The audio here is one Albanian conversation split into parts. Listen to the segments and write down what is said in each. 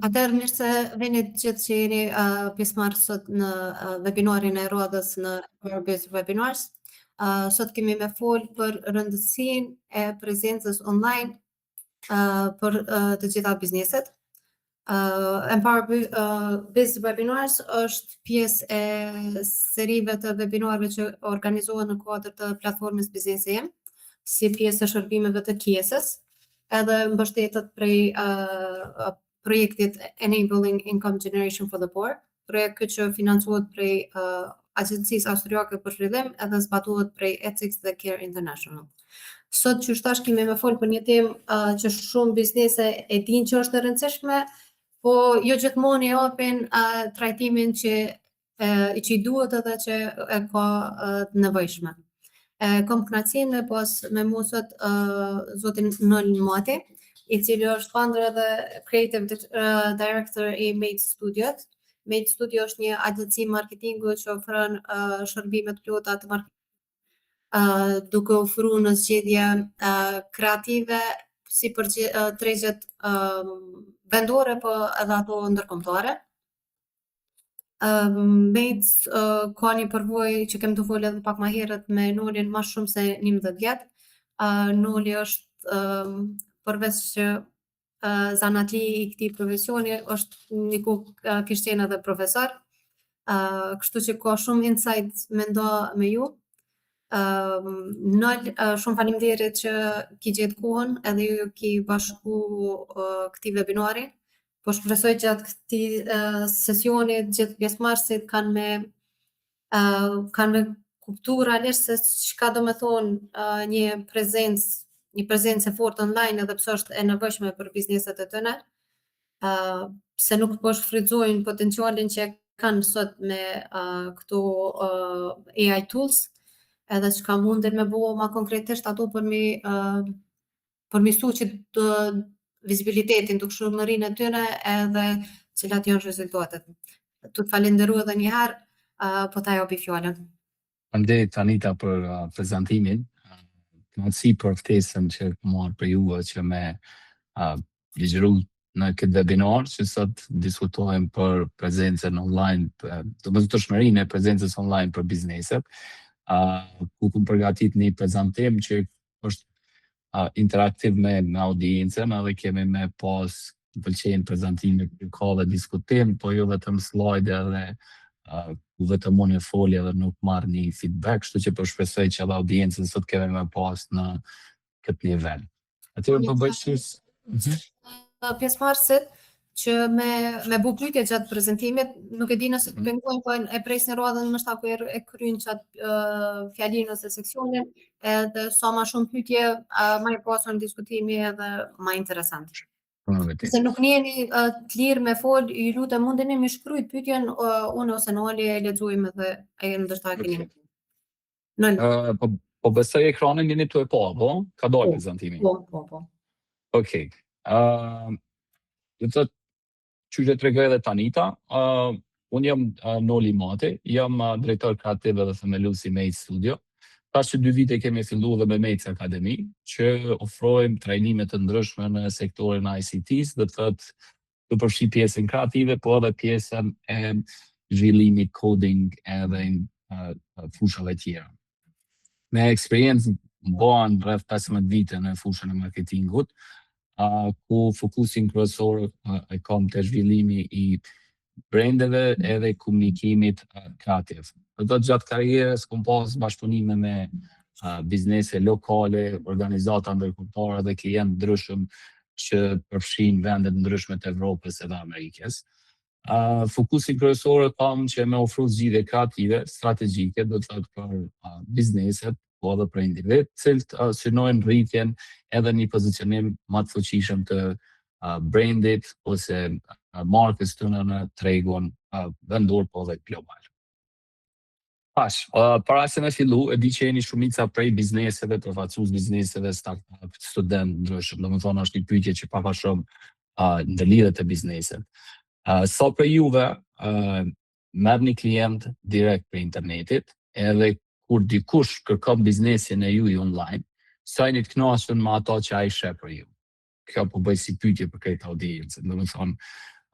Atëherë mirë se vini të gjithë që jeni pjesëmarrës sot në webinarin e radhës në Powerbase Webinars. Sot kemi me folë për rëndësinë e prezencës online për të gjitha bizneset. Powerbase Webinars është pjesë e serive të webinarëve që organizohen në kuadër të platformës Biznesi Jam, si pjesë e shërbimeve të Kiesës, edhe mbështetet prej projektit Enabling Income Generation for the Poor, projekt që financohet prej agjencisë austriake për zhvillim edhe zbatohet prej Ethics dhe Care International. Sot që shtash kemi me folë për një temë që shumë biznese e dinë që është e rëndësishme, po jo gjithmonë i japin trajtimin që i duhet edhe që e ka të nevojshme. Kam kënaqësinë me pas me mua sot zotin Nol Mati, i cili është founder dhe creative director i Made Studio. Made Studio është një agjenci marketingu që ofron shërbime të plota të marketingut, duke ofruar në zgjedhje kreative si për tregjet vendore, po edhe ato ndërkombëtare. Made ka një përvojë që kem të folë edhe pak më herët me Nolin më shumë se 11 vjet. Noli është përveç që zanatli i këtij profesioni është niku kishte qenë edhe profesor, kështu që ka shumë insight me nda me ju. Nol, shumë faleminderit që ki gjetë kohën edhe ju ki bashku këtij webinari. Po shpresoj gjatë këtij sesioni gjithë pjesëmarrësit kanë me kuptu realisht se çka do me thonë një prezencë e fortë online edhe pse është e nevojshme për bizneset e tyre, se nuk po shfrytëzojnë potencialin që kanë sot me këto AI tools, edhe çka munden me bëu ma konkretisht ato për mi suqit vizibilitetin, dukshumërinë e tyre edhe cilat janë rezultatet. Tu të falenderoj edhe një herë, po ta japi fjalën. Faleminderit Anita për prezantimin. Kënaqësi për ftesën që marr për juve që me ligjëru në këtë webinar që sot diskutojmë për prezencën online, domosdoshmërinë e prezencës online për bizneset, ku kum përgatit një prezantim që është interaktiv me audiencën, edhe kemi me pas pëlqejnë prezantime që ka dhe diskutim, po jo vetëm slide edhe ku vetëm unë e foli edhe nuk marr një feedback, kështu që po shpresoj që edhe audiencën sot kemi me pas në këtë nivel. Atëherë po bëj pjesëmarrësit që me bu pyetje gjatë prezantimit, nuk e di nëse të pengojnë, po e presin radhën ndoshta ku e kryen çat fjalinë ose seksionin, edhe sa më shumë pyetje, më e pasur diskutimi edhe më interesant. Se nuk njeni të lirë me folë, ju lutem mundeni me shkruajt pyetjen, unë ose Noli e lexojmë edhe e ndoshta keni. Po besoj ekranin jeni tu e pa, po? Ka dalë prezantimi? Po. Okej. Do të thotë, që të tregoj edhe Tanita, unë jam Noli Mati, jam drejtor kreativ dhe themelues i Made Studio. Tash që 2 vite kemi filluar dhe me Made Academy, që ofrojmë trajnime të ndryshme në sektorin ICT-s, do të thotë të përfshi pjesën kreative, po edhe pjesën e zhvillimit coding edhe fushave tjera. Me eksperiencë bën rreth 15 vite në fushën e marketingut, ku fokusin kryesor e kam te zhvillimi i brandeve edhe komunikimit kreativ. Do gjatë karrierës kam pas bashkëpunime me biznese lokale, organizata ndërkombëtare dhe klientë ndryshëm që përfshin vende të ndryshme të Evropës edhe Amerikës. Fokusin kryesor kam që me ofru zgjidhje kreative, strategjike, do të thotë për bizneset, po edhe për individ, cilët synojnë rritjen edhe një pozicionim më të fuqishëm të brandit ose markës tonë në tregun vendor po edhe global. Para se me fillu, e di që jeni shumica prej bizneseve, përfaqësues bizneseve, startup, student ndryshëm, domethënë është një pyetje që pak a shumë ndërlidhet te bizneset. Sa për juve merr një klient direkt për internetit, edhe kur dikush kërkon biznesin e juaj online, sa jeni të kënaqur me ato që ai sheh për ju. Kjo po bëj si pyetje për këtë audiencë, domethënë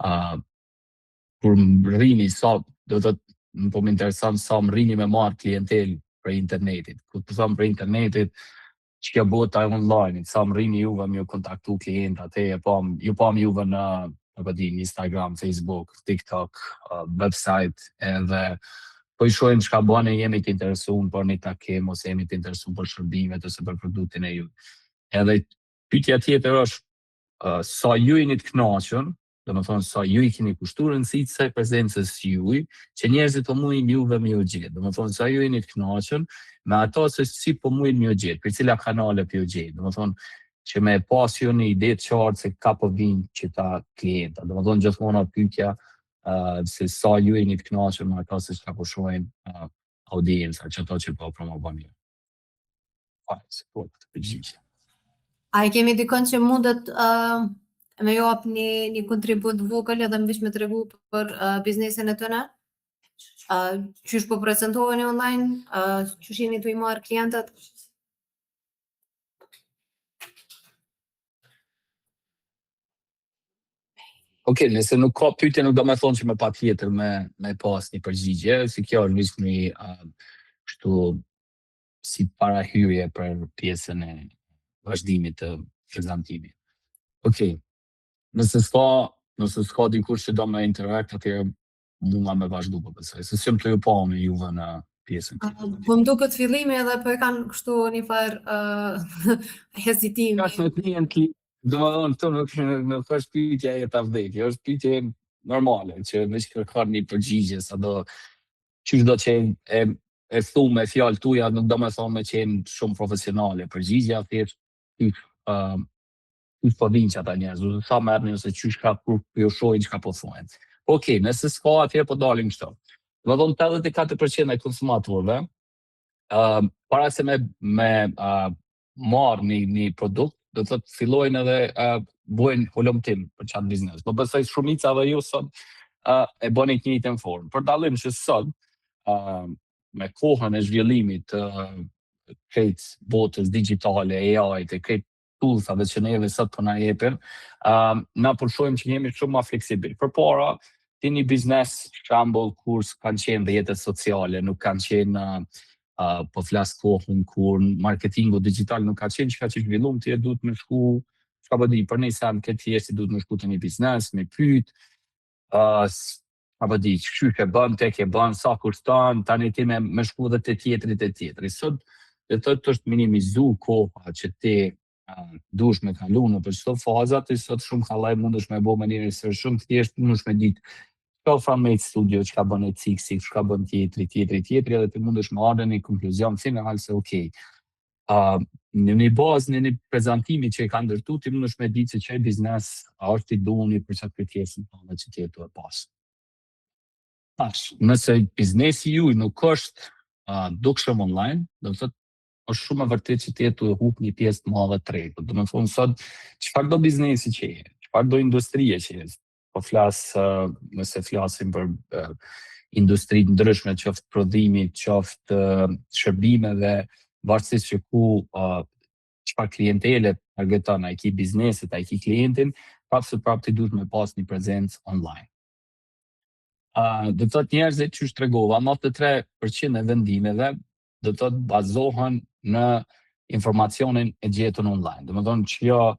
kur më rrini sa, do të po më intereson sa më rrini me marrë klientel për internetit. Kur të thëmë për internetit, që kjo bota e online, sa më rrini juve me ju kontaktu klientat, ju pam juve në Instagram, Facebook, TikTok, website, edhe po i shohim çka bani, jemi të interesuar për një takim ose jemi të interesuar për shërbimet ose për produktin e ju. Edhe pyetja tjetër është sa ju jeni të kënaqur, domethënë sa ju i keni kushtuar rëndësi kësaj prezencës juaj, që njerëzit po mujin juve me ju gjetë. Domethënë sa ju jeni të kënaqur me ato se si po mujin me ju gjetë, për cila kanale po ju gjetë. Domethënë që me pas ju një ide të qartë se ka po vinë qita klienta. Domethënë gjithmonë pyetja se sa ju jeni të kënaqur me ato se çka po shohin audienca, që ato që po promovoni. A i kemi dikon që mundet me jap një kontribut vogël edhe më vish me tregu për biznesin e tëne? Qysh po prezentoheni online? Qysh jeni të i marrë klientët? Okej, nëse nuk ka pyetje, nuk do me thonë që me pa tjetër me pas një përgjigje, si kjo është vishë një kështu si parahyrje për pjesën e vazhdimit të prezantimit. Okej, nëse s'ka dikush që do me interakt, atëherë mundna me vazhdu për besoj, se s'jëm të ju pa me juve në pjesën. Po më duket fillimi edhe po e kanë kështu një farë hezitimi. Ka me klient, do më thonë, këtu nuk është pyetja e ta vdekje, është pyetje normale, që veç kërkon një përgjigje, sa do qysh do qenë e thu me fjalë tuja, nuk do me thonë me qenë shumë profesionale. Përgjigja thjesht qysh po vinë që ata njerëz, sa merrni ose qysh ka kur ju shohin çka po thonë. Okej, nëse s'ka atëherë po dalim kështu. Do të thonë 84% e konsumatorëve para se me marrë një produkt, do të thotë fillojnë edhe bojnë hulumtim për qatë biznes. Po besoj shumica dhe ju sot e bëni të njëjtën formë. Për dallim që sot me kohën e zhvillimit të krejt botës digjitale, AI, të krejt toolsave që neve sot po na jepin, na përshojmë që jemi shumë ma fleksibil. Përpara, ti një biznes, shembull, kur kanë qenë rrjetet sociale, nuk kanë qenë po flas kohën kur marketingu digital nuk ka qenë që ka që zhvillum, ti e duhet me shku, çka po di, për një sen këtë thjesht ti duhet me shku të një biznes, me pyet, apo di, qysh e bën, tek e bën, sa kushton, tani ti me shku dhe të tjetrit. Sot dhe thotë është minimizu koha që ti dush me kalu në për çdo fazat, i sot shumë kallaj mundesh me bo me një research shumë thjesht, mundesh me ditë çka ofron Made Studio, çka bën e Cixi, çka bën tjetri, edhe ti mundesh me ardhur në një konkluzion final se okay. Në një bazë, në një prezantimi që e ka ndërtu, ti mundesh me ditë se çaj biznes a është i duni për çat kërkesën tonë që ti e të pas. Tash, nëse biznesi juaj nuk është dukshëm online, do të thotë është shumë e vërtetë që ti të hup një pjesë të madhe të tregut. Do të thonë sot çfarë do biznesi që je, çfarë do industrie që je. Po nëse flasim për industri të ndryshme, qoftë prodhimi, qoftë shërbimeve, varësisht që ku çfarë klientele targeton, a i ki bizneset, a i ki klientin, prapë ti duhet me pas një prezencë online. Do të thotë njerëzit që shtregova, 93% e vendimeve do të thotë bazohen në informacionin e gjetën online. Do të thonë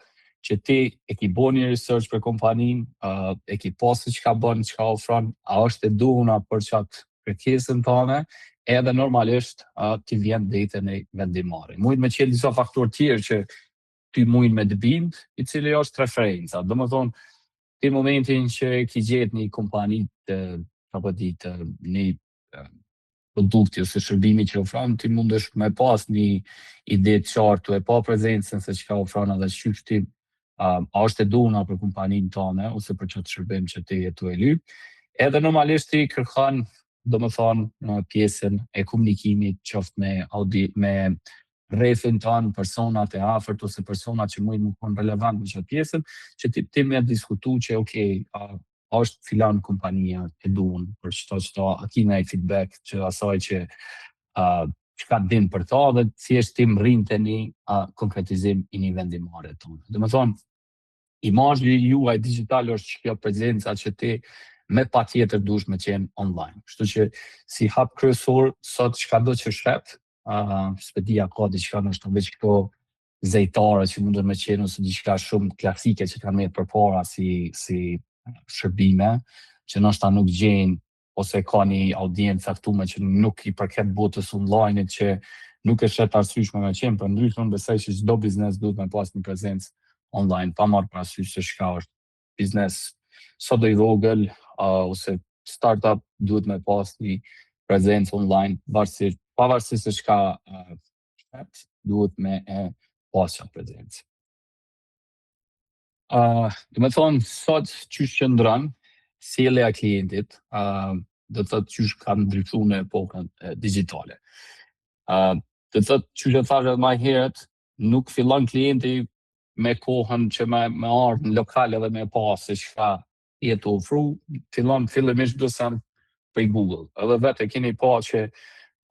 që ti e ki bo një research për kompanin, e ki posë që ka bën, që ka ofron, a është e duhuna për qatë kërkesën tëne, edhe normalisht ti vjen dete në vendimari. Mujnë me qenë disa faktor tjerë që ti mujnë me dëbind, i cili është referenca. Do më thonë, ti momentin që ki gjetë një kompani të një produkti ose shërbimi që ofron, ti mundesh me pas një ide të qartë, e pa prezencën se që ka ofron edhe qysh ti a është e duhuna për kompaninë tënde ose për çdo shërbim që ti jetu e lyp. Edhe normalisht ti kërkon, domethënë, në pjesën e komunikimit, qoftë me rrethin tënd, personat e afërt ose personat që mund të jenë relevant në çdo pjesën, që ti më diskutu që okay, është filan kompania e duan për çdo, a ki ndonjë feedback që asaj që çka din për ta dhe thjesht ti rrinte një konkretizim i një vendimare tonë. Do të thonë, imazhi juaj digital është kjo prezenca që ti me patjetër duhesh me qenë online. Kështu që si hap kryesor sot çkado që shet, s'pedia ka diçka ndoshta veç këto zejtare që mundën me qenë ose diçka shumë klasike që kanë me përpara si shërbime, që ndoshta nuk gjejnë ose ka një audiencë caktuar që nuk i përket botës online që nuk e shet arsyeshme me qenë, për ndryshe unë besoj që çdo biznes duhet me pas një prezencë online, pa marrë parasysh se çka është biznes sado i vogël ose startup duhet me pas një prezencë online, pavarësisht se çka shet, duhet me e pas qatë prezencë. Do me thonë, sot qysh qëndron sjellja e klientit, do të thotë qysh ka ndryshuar në epokën digjitale. Do të thotë, qysh e thash edhe më herët, nuk fillon klienti me kohën që me ardhë në lokal edhe me pas se çka jetë ofru, fillimisht do sa prej Google. Edhe vetë keni pa që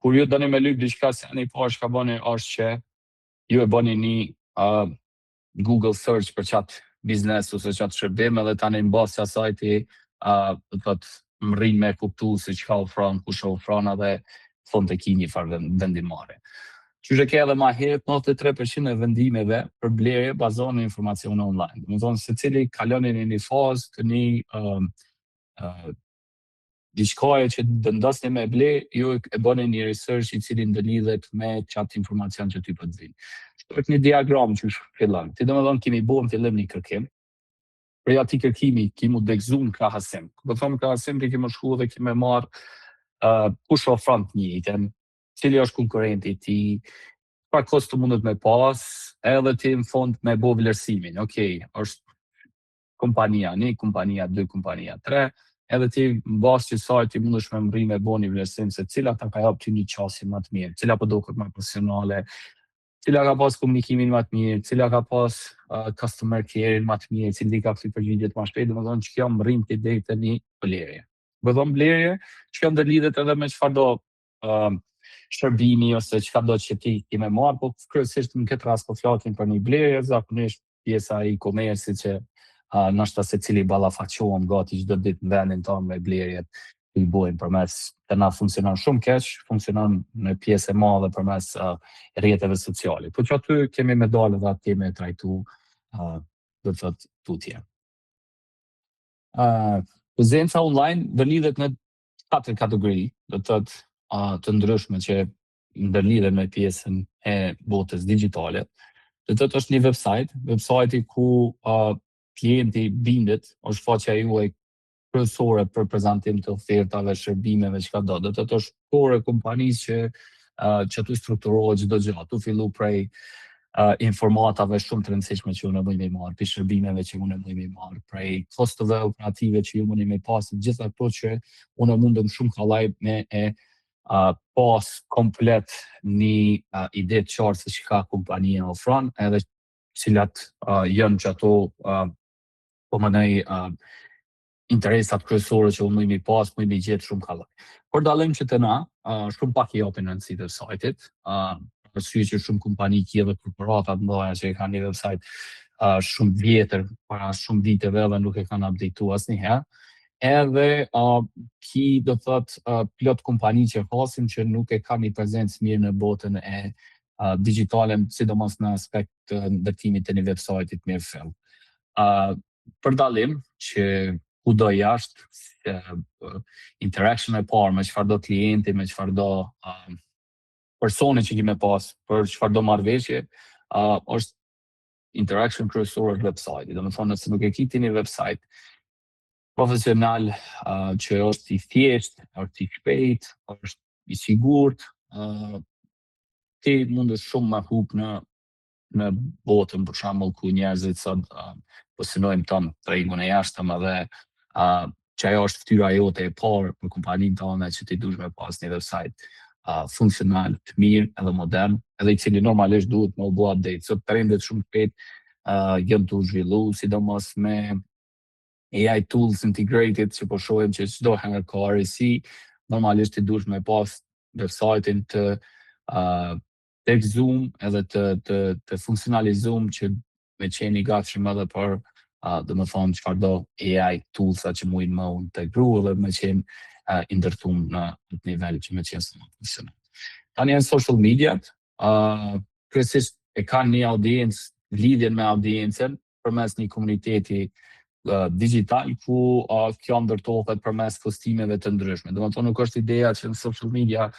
kur ju doni me lyp diçka se ani pa çka bëni është që ju e bëni një Google search për qatë biznes ose qatë shërbim edhe tani në bazë të asaj ti do thotë mrin me kuptu se çka ofron, kush ofron edhe fond të ki një farë vendimare. Qysh e ke edhe ma herët, 93% e vendimeve për blerje bazohen në informacione online. Do të thonë secili kalon në një fazë të një diçkaje që vendosni me ble, ju e bëni një research i cili ndëlidhet me qatë informacion që ty po të vinë. Kështu është një diagram që fillon. Ti domethënë kemi bërë në fillim një kërkim. Prej atij kërkimi kemi udhëzuar në krahasim. Do të thonë krahasim ti kemi shkuar dhe kemi marr kush ofron të njëjtën, cili është konkurrenti i tij, çfarë kosto mundet me pas, edhe ti në fund me bëu vlerësimin. Okej, është kompania 1, kompania 2, kompania 3, edhe ti në bazë të saj ti mundesh me mri me bëu një vlerësim se cila ta ka jap ty një qasje më të mirë, cila po duket më profesionale, cila ka pas komunikimin më të mirë, cila ka pas customer care-in më të mirë, cili ka kthy përgjigjet më shpejt, domethënë që kjo mrim ti deri te një blerje. Do të thonë blerje, që ndërlidhet edhe me çfarëdo shërbimi ose çfarëdo që ti me marr, po kryesisht në këtë rast po flasim për një blerje, zakonisht pjesa e e-commerce që ndoshta secili ballafaqohem gati çdo ditë në vendin tonë me blerjet i bojnë përmes të na funksionon shumë keq, funksionon në pjesë e madhe përmes rrjeteve sociale. Po që aty kemi me dalë dhe aty kemi trajtu do të thotë tutje. Prezenca online ndërlidhet në 4 kategori, do të thotë të ndryshme që ndërlidhen me pjesën e botës digjitale. Do të thotë është një website ku klienti bindet, është faqja juaj kryesore për prezantim të ofertave, shërbimeve, çka do. Do të thotë është core e kompanisë që tu strukturohet çdo gjë. Tu fillu prej informatave shumë të rëndësishme që unë mundi me marr, për shërbimeve që unë mundi me marr, prej kostove operative që ju mundi me pas, gjithë ato që unë mundem shumë kollaj me pas komplet një ide të qartë se çka kompania ofron, edhe cilat janë që ato po më nej interesat kryesore që unë mi pas, më i gjetë shumë kollaj. Por dallim që të na, shumë pak i japin rëndësi të website-it, arsye që shumë kompani dhe korporata të mëdha që kanë një website shumë vjetër, para shumë viteve dhe nuk e kanë updateuar asnjëherë. Edhe ki do thotë plot kompani që hasin që nuk e kanë një prezencë mirë në botën e digjitale, sidomos në aspekt të ndërtimit të një website-it mirë fill. Për dallim që kudo jashtë interaction e parë me çfarëdo klienti, me çfarëdo personi që kemi pas, për çfarëdo marrëveshje, është interaction kryesore në website. Domethënë nëse nuk e ke ti një website profesional që është i thjeshtë, është i shpejt, është i sigurt, ti mundesh shumë me hub në botën, për shembull, ku njerëzit sot po synojnë tonë tregun e jashtëm edhe që ajo është fytyra jote e parë për kompaninë tonë që ti duhesh me pas një website funksional, të mirë edhe modern, edhe i cili normalisht duhet me u bë update. Sot trendet shumë shpejt janë të zhvillu, sidomos me AI tools integrated që po shohim që çdo herë ka RSI, normalisht ti duhesh me pas website-in të tekstuar edhe të funksionalizuar që me qenë i gatshëm edhe për dhe më thonë çfarëdo AI toolsa që mujnë më integru dhe me qenë indërtum në atë nivel që me qenë së më profesional. Tani janë social mediat, kryesisht e kanë një audiencë, lidhjen me audiencën përmes një komuniteti digital ku kjo ndërtohet përmes postimeve të ndryshme. Do të thonë nuk është ideja që në social media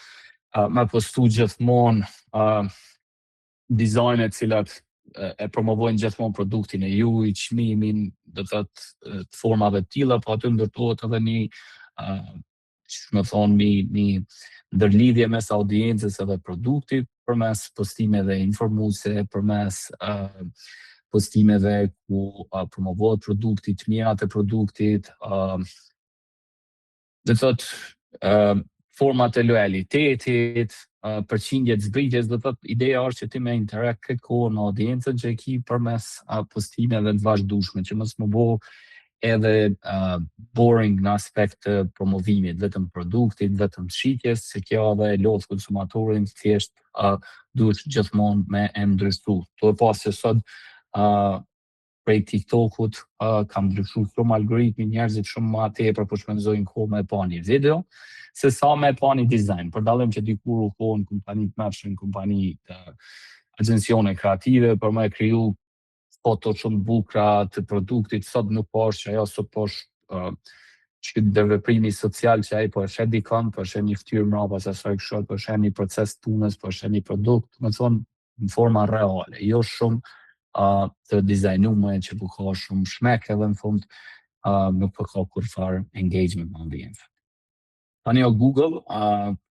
me postu gjithmonë dizajnet cilat e promovojnë gjithmonë produktin e juaj, çmimin, do të thotë të formave të tilla, po aty ndërtohet edhe një më thonë një ndërlidhje mes audiencës edhe produktit përmes postimeve informuese, përmes postimeve ku promovohet produkti, të mirat e produktit, do të thotë format e lojalitetit, përqindjet zbritjes, do të thotë ideja është që ti me interakt këtë kohë në audiencën që e ki përmes postimeve të vazhdueshme, që mos më bo edhe boring në aspekt të promovimit, vetëm produktit, vetëm shitjes, se kjo edhe e lodh konsumatorin thjesht duhet gjithmonë me e ndryshu. To e pas që sot prej TikTokut kam ndryshu shumë algoritmi, njerëzit shumë më tepër po shpenzojnë kohë me pa një video, se sa me pa një dizajn. Për dallim që dikur u kohën kompani të mërshën, kompani të agjencione kreative, për me kriju foto shumë bukra të produktit, sot nuk po është që ajo sot po është që ndërveprimi social që ai po e shet dikon, po e shet një ftyrë mbrapa se sa kështu, po e shet një proces punës, po e shet një produkt, më thonë në forma reale, jo shumë të dizajnume që po ka shumë shmek edhe në fund nuk po ka kur farë engagement me audiencën. Tani Google,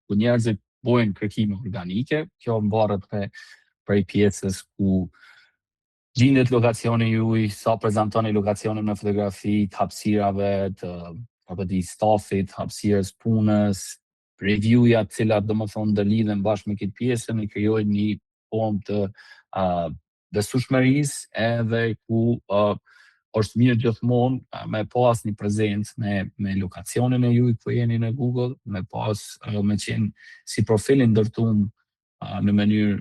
ku njerëzit bojnë kërkime organike, kjo mbarët prej pjesës ku gjendet lokacioni juaj, sa prezantoni lokacionin në fotografi, të hapësirave, të stafit, hapësirës punës, reviewja të cilat domethënë ndërlidhen bashkë me këtë pjesën e krijojnë një formë të besueshmërisë edhe ku është mirë gjithmonë me pas një prezencë me lokacionin e juaj ku jeni në Google, me qenë si profilin ndërtuar në mënyrë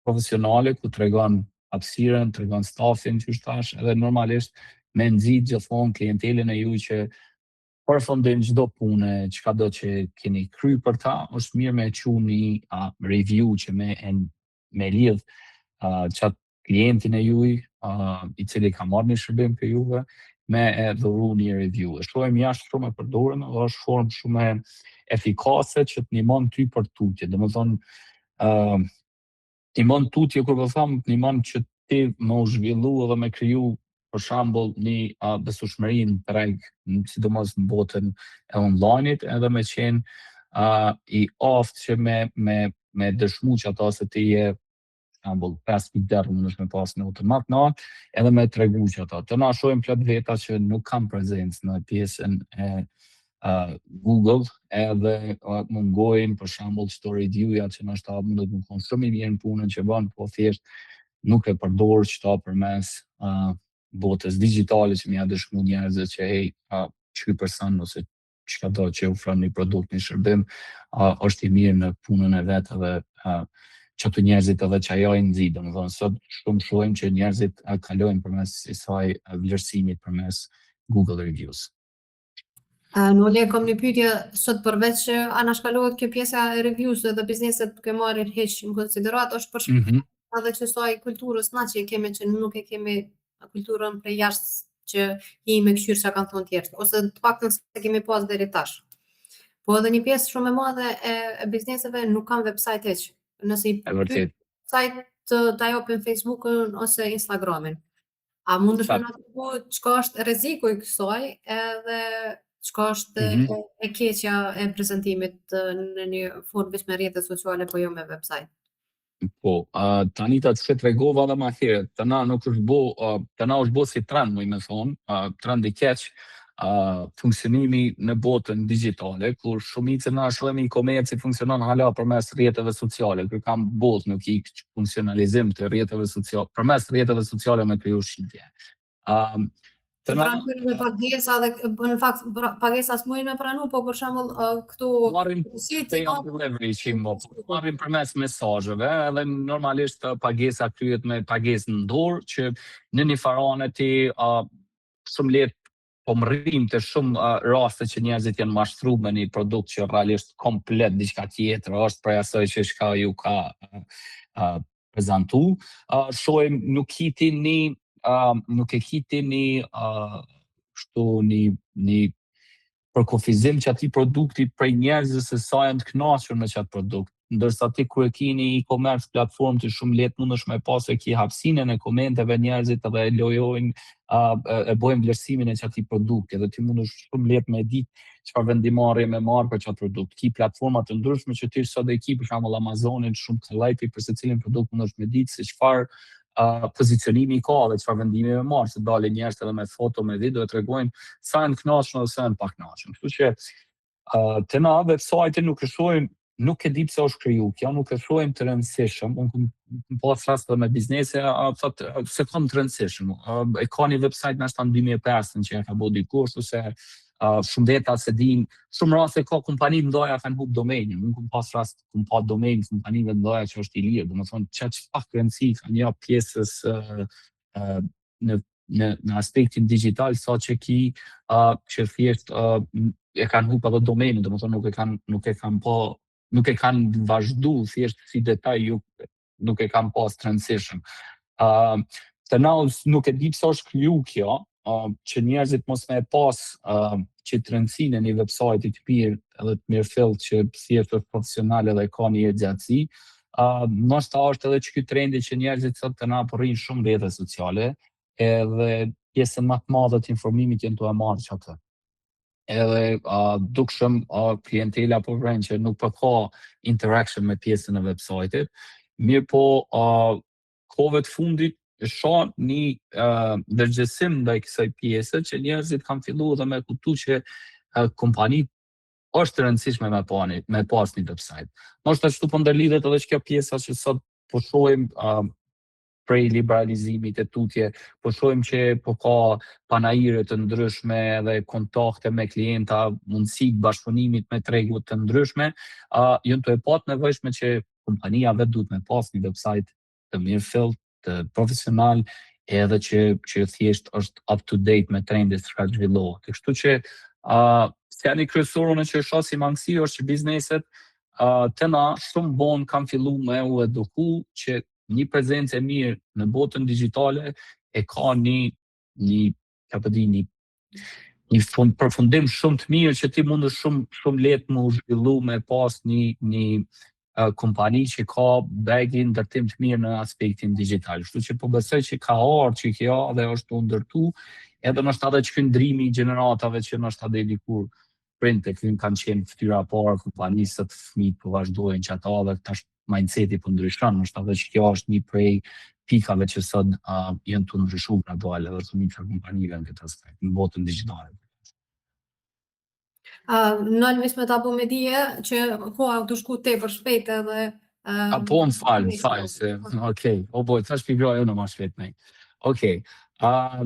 profesionale ku tregon hapësirën, tregon stafin që thash, edhe normalisht me nxit gjithmonë klientelën e juaj që përfundojnë çdo punë, çkado që keni kry për ta, është mirë me çu një review që me lidh qatë klientin e juaj, i cili ka marrë një shërbim për juve, me e dhuru një review. Është formë jashtë shumë e përdorur dhe është formë shumë efikase që të ndihmon ty për tutje. Domethënë ndihmon tutje kur po them, ndihmon që ti më u zhvillu edhe me kriju për shembull një besueshmëri në treg, sidomos në botën e online-it, edhe me qenë i aftë që me dëshmu që ata se ti je shembull 5.0 më nëshme pas në automat në atë, edhe me tregu që ata. Të na shohim plot veta që nuk kam prezencë në pjesën e Google, edhe mungojnë për shembull çdo review-ja që ndoshta mund të konë shumë i mirë në punën që bën, po thjesht nuk e përdor çto përmes botës digjitale që më ja dëshmu njerëzit që ky person ose çdo që ofron një produkt, një shërbim, është i mirë në punën e vet edhe çdo njerëzit edhe që ajo i nxit, domethënë sot shumë shohim që njerëzit kalojnë përmes kësaj vlerësimit përmes Google Reviews. Nole, kam një pyetje sot përveç që anashkalohet kjo pjesa e reviews dhe bizneset duke marrë hiç në konsiderat, është për shkak edhe që saj kulturës na që kemi që nuk e kemi kulturën prej jashtë që i me këshyrë që kanë thonë tjerë, ose të paktën se kemi pas deri tash. Po edhe një pjesë shumë e madhe e bizneseve nuk kanë website hiç. Nëse i pyet website të japin Facebookun ose Instagramin. A mundesh me na tregu çka është rreziku i kësaj edhe çka është e keqja e prezantimit në një formë veç me rrjete sociale po jo me website? Po, Tanita që tregova edhe më herët, tana është bo si trend, më me thonë, trend i keq, funksionimi në botën digjitale, kur shumicën na shohim i komerci funksionon hala përmes rrjeteve sociale, kur kam botë nuk i funksionalizim të rrjeteve sociale, përmes rrjeteve sociale me kriju shitje. Të pranojnë me pagesa dhe në fakt pagesa s'mujnë me pranu, po për shembull këtu marrim pay on delivery marrim përmes mesazheve, edhe normalisht pagesa kryhet me pagesë në dorë, që në një farane ti shumë lehtë po mrrim të shumë raste që njerëzit janë mashtruar me një produkt që realisht komplet diçka tjetër është prej asaj që shka ju ka prezantu. Shohim nuk e kiti një përkufizim që ati produkti prej njerëzve se sa janë të kënaqur me qatë produkt. Ndërsa ti kur e ki një e-commerce platform që shumë lehtë mundesh me pas e ki hapësinën e komenteve njerëzit edhe e lojojnë e bojnë vlerësimin e qati produkti, edhe ti mundesh shumë lehtë me ditë çfarë vendimarrje me marrë për qatë produkt. Ki platforma të ndryshme që ti sot e ki për shembull Amazonin shumë kollajti për secilin produkt mundesh me ditë se çfarë pozicionimi ka dhe çfarë vendimi me marrë, se dalin njerëz edhe me foto, me video e tregojnë sa janë kënaqur ose sa janë pa kënaqur. Kështu që te na website nuk e shohim, nuk e di pse është kriju kjo, nuk e shohim të rëndësishëm. Unë po flas edhe me biznese, thotë se kam të rëndësishëm. E ka një website nashta në 2005 që e ka bërë dikush ose shumë veta se din, shumë raste ka kompani mëdha kanë humbur domenin. Unë kam pas rast kum pa domen kompanive mëdha që është i lirë, domethënë çfarë pak rëndësi kanë ja pjesës në aspektin digital, sa që ki që thjesht e kanë humbur edhe domenin, domethënë nuk e kanë vazhdu thjesht si detaj nuk e kanë pas të rëndësishëm. Të na nuk e di pse është kriju kjo, që njerëzit mos me pas që të rëndësinë e një website të mirë edhe të mirëfillt që thjesht është profesional edhe ka një gjatësi. Ndoshta është edhe që ky trendi që njerëzit sot të na përrin shumë rrjete sociale, edhe pjesën më të madhe të informimit janë tu e marrë çatë. Edhe dukshëm klientela po vren që nuk po ka interaction me pjesën e website-it, mirë po kohëve të fundit shoh një ndërgjegjësim ndaj kësaj pjese që njerëzit kanë filluar dhe me kuptu që kompanitë është e rëndësishme me pas një website. Ndoshta ashtu po ndërlidhet edhe kjo pjesa që sot po shohim prej liberalizimit e tutje, po shohim që po ka panajire të ndryshme dhe kontakte me klienta, mundësi bashkëpunimit me tregu të ndryshme, janë të e pat nevojshme që kompania vetë duhet me pas një website të mirëfillt, të profesional, edhe që thjesht është up to date me trendet që ka zhvillohet. Kështu që se janë i kryesorën që shoh si mangësi është që bizneset të na shumë bon kanë fillu me u eduku që një prezencë e mirë në botën digjitale e ka një përfundim shumë të mirë që ti mundë shumë lehtë më u zhvillu me pas një kompani që ka bagin ndërtim të mirë në aspektin digital. Kështu që po besoj që ka ardhur që kjo dhe është u ndërtu, edhe ndoshta edhe qëndrimi i gjeneratave që ndoshta deri dikur printe kanë qenë fytyra parë kompanisë të fëmijët po vazhdojnë që ata dhe tash mindseti po ndryshon, ndoshta edhe që kjo është një prej pikave që sot janë të ndryshuar gradual edhe shumica kompanive në këtë aspekt në botën digjitale. Nalmis me ta po me dije që koha të shku tepër shpejt edhe po më falë se okej, tash pigroj unë më shpejt me. Okej.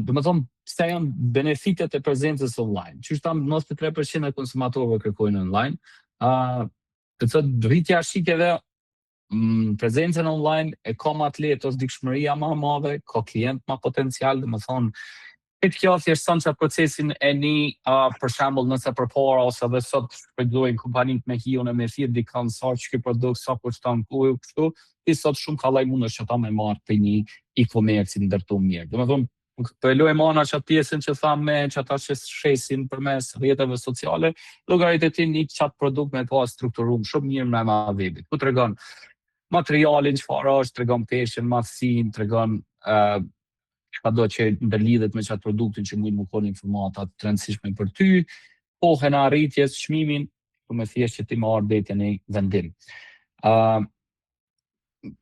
Do më thonë pse janë benefitet e prezencës online. Qysh tam 93% e konsumatorëve kërkojnë online. Të thotë rritja e shikjeve, prezencën online e ka më të lehtë, është dikshmëria më e madhe, ka klient më potencial, do më thonë kjo thjesht son çfarë procesin e për shembull nëse përpara ose edhe sot shpërdojnë kompanitë me hiun e me thirr dikon sa që ky produkt sa kushton ku kështu, ti sot shumë kallaj mundesh që ta me marr për një e-commerce i ndërtuar mirë. Domethënë po e lojë mana çat pjesën që tham me çata që shesin përmes rrjeteve sociale, llogaritet një çat produkt me pas strukturuar shumë mirë me webit. Ku tregon materialin çfarë është, tregon peshën, matësinë, tregon çdo që ndërlidhet me çat produktin që mund të më konë informata të rëndësishme për ty, kohën e arritjes, çmimin, po më thjesht që ti marr detën e vendim.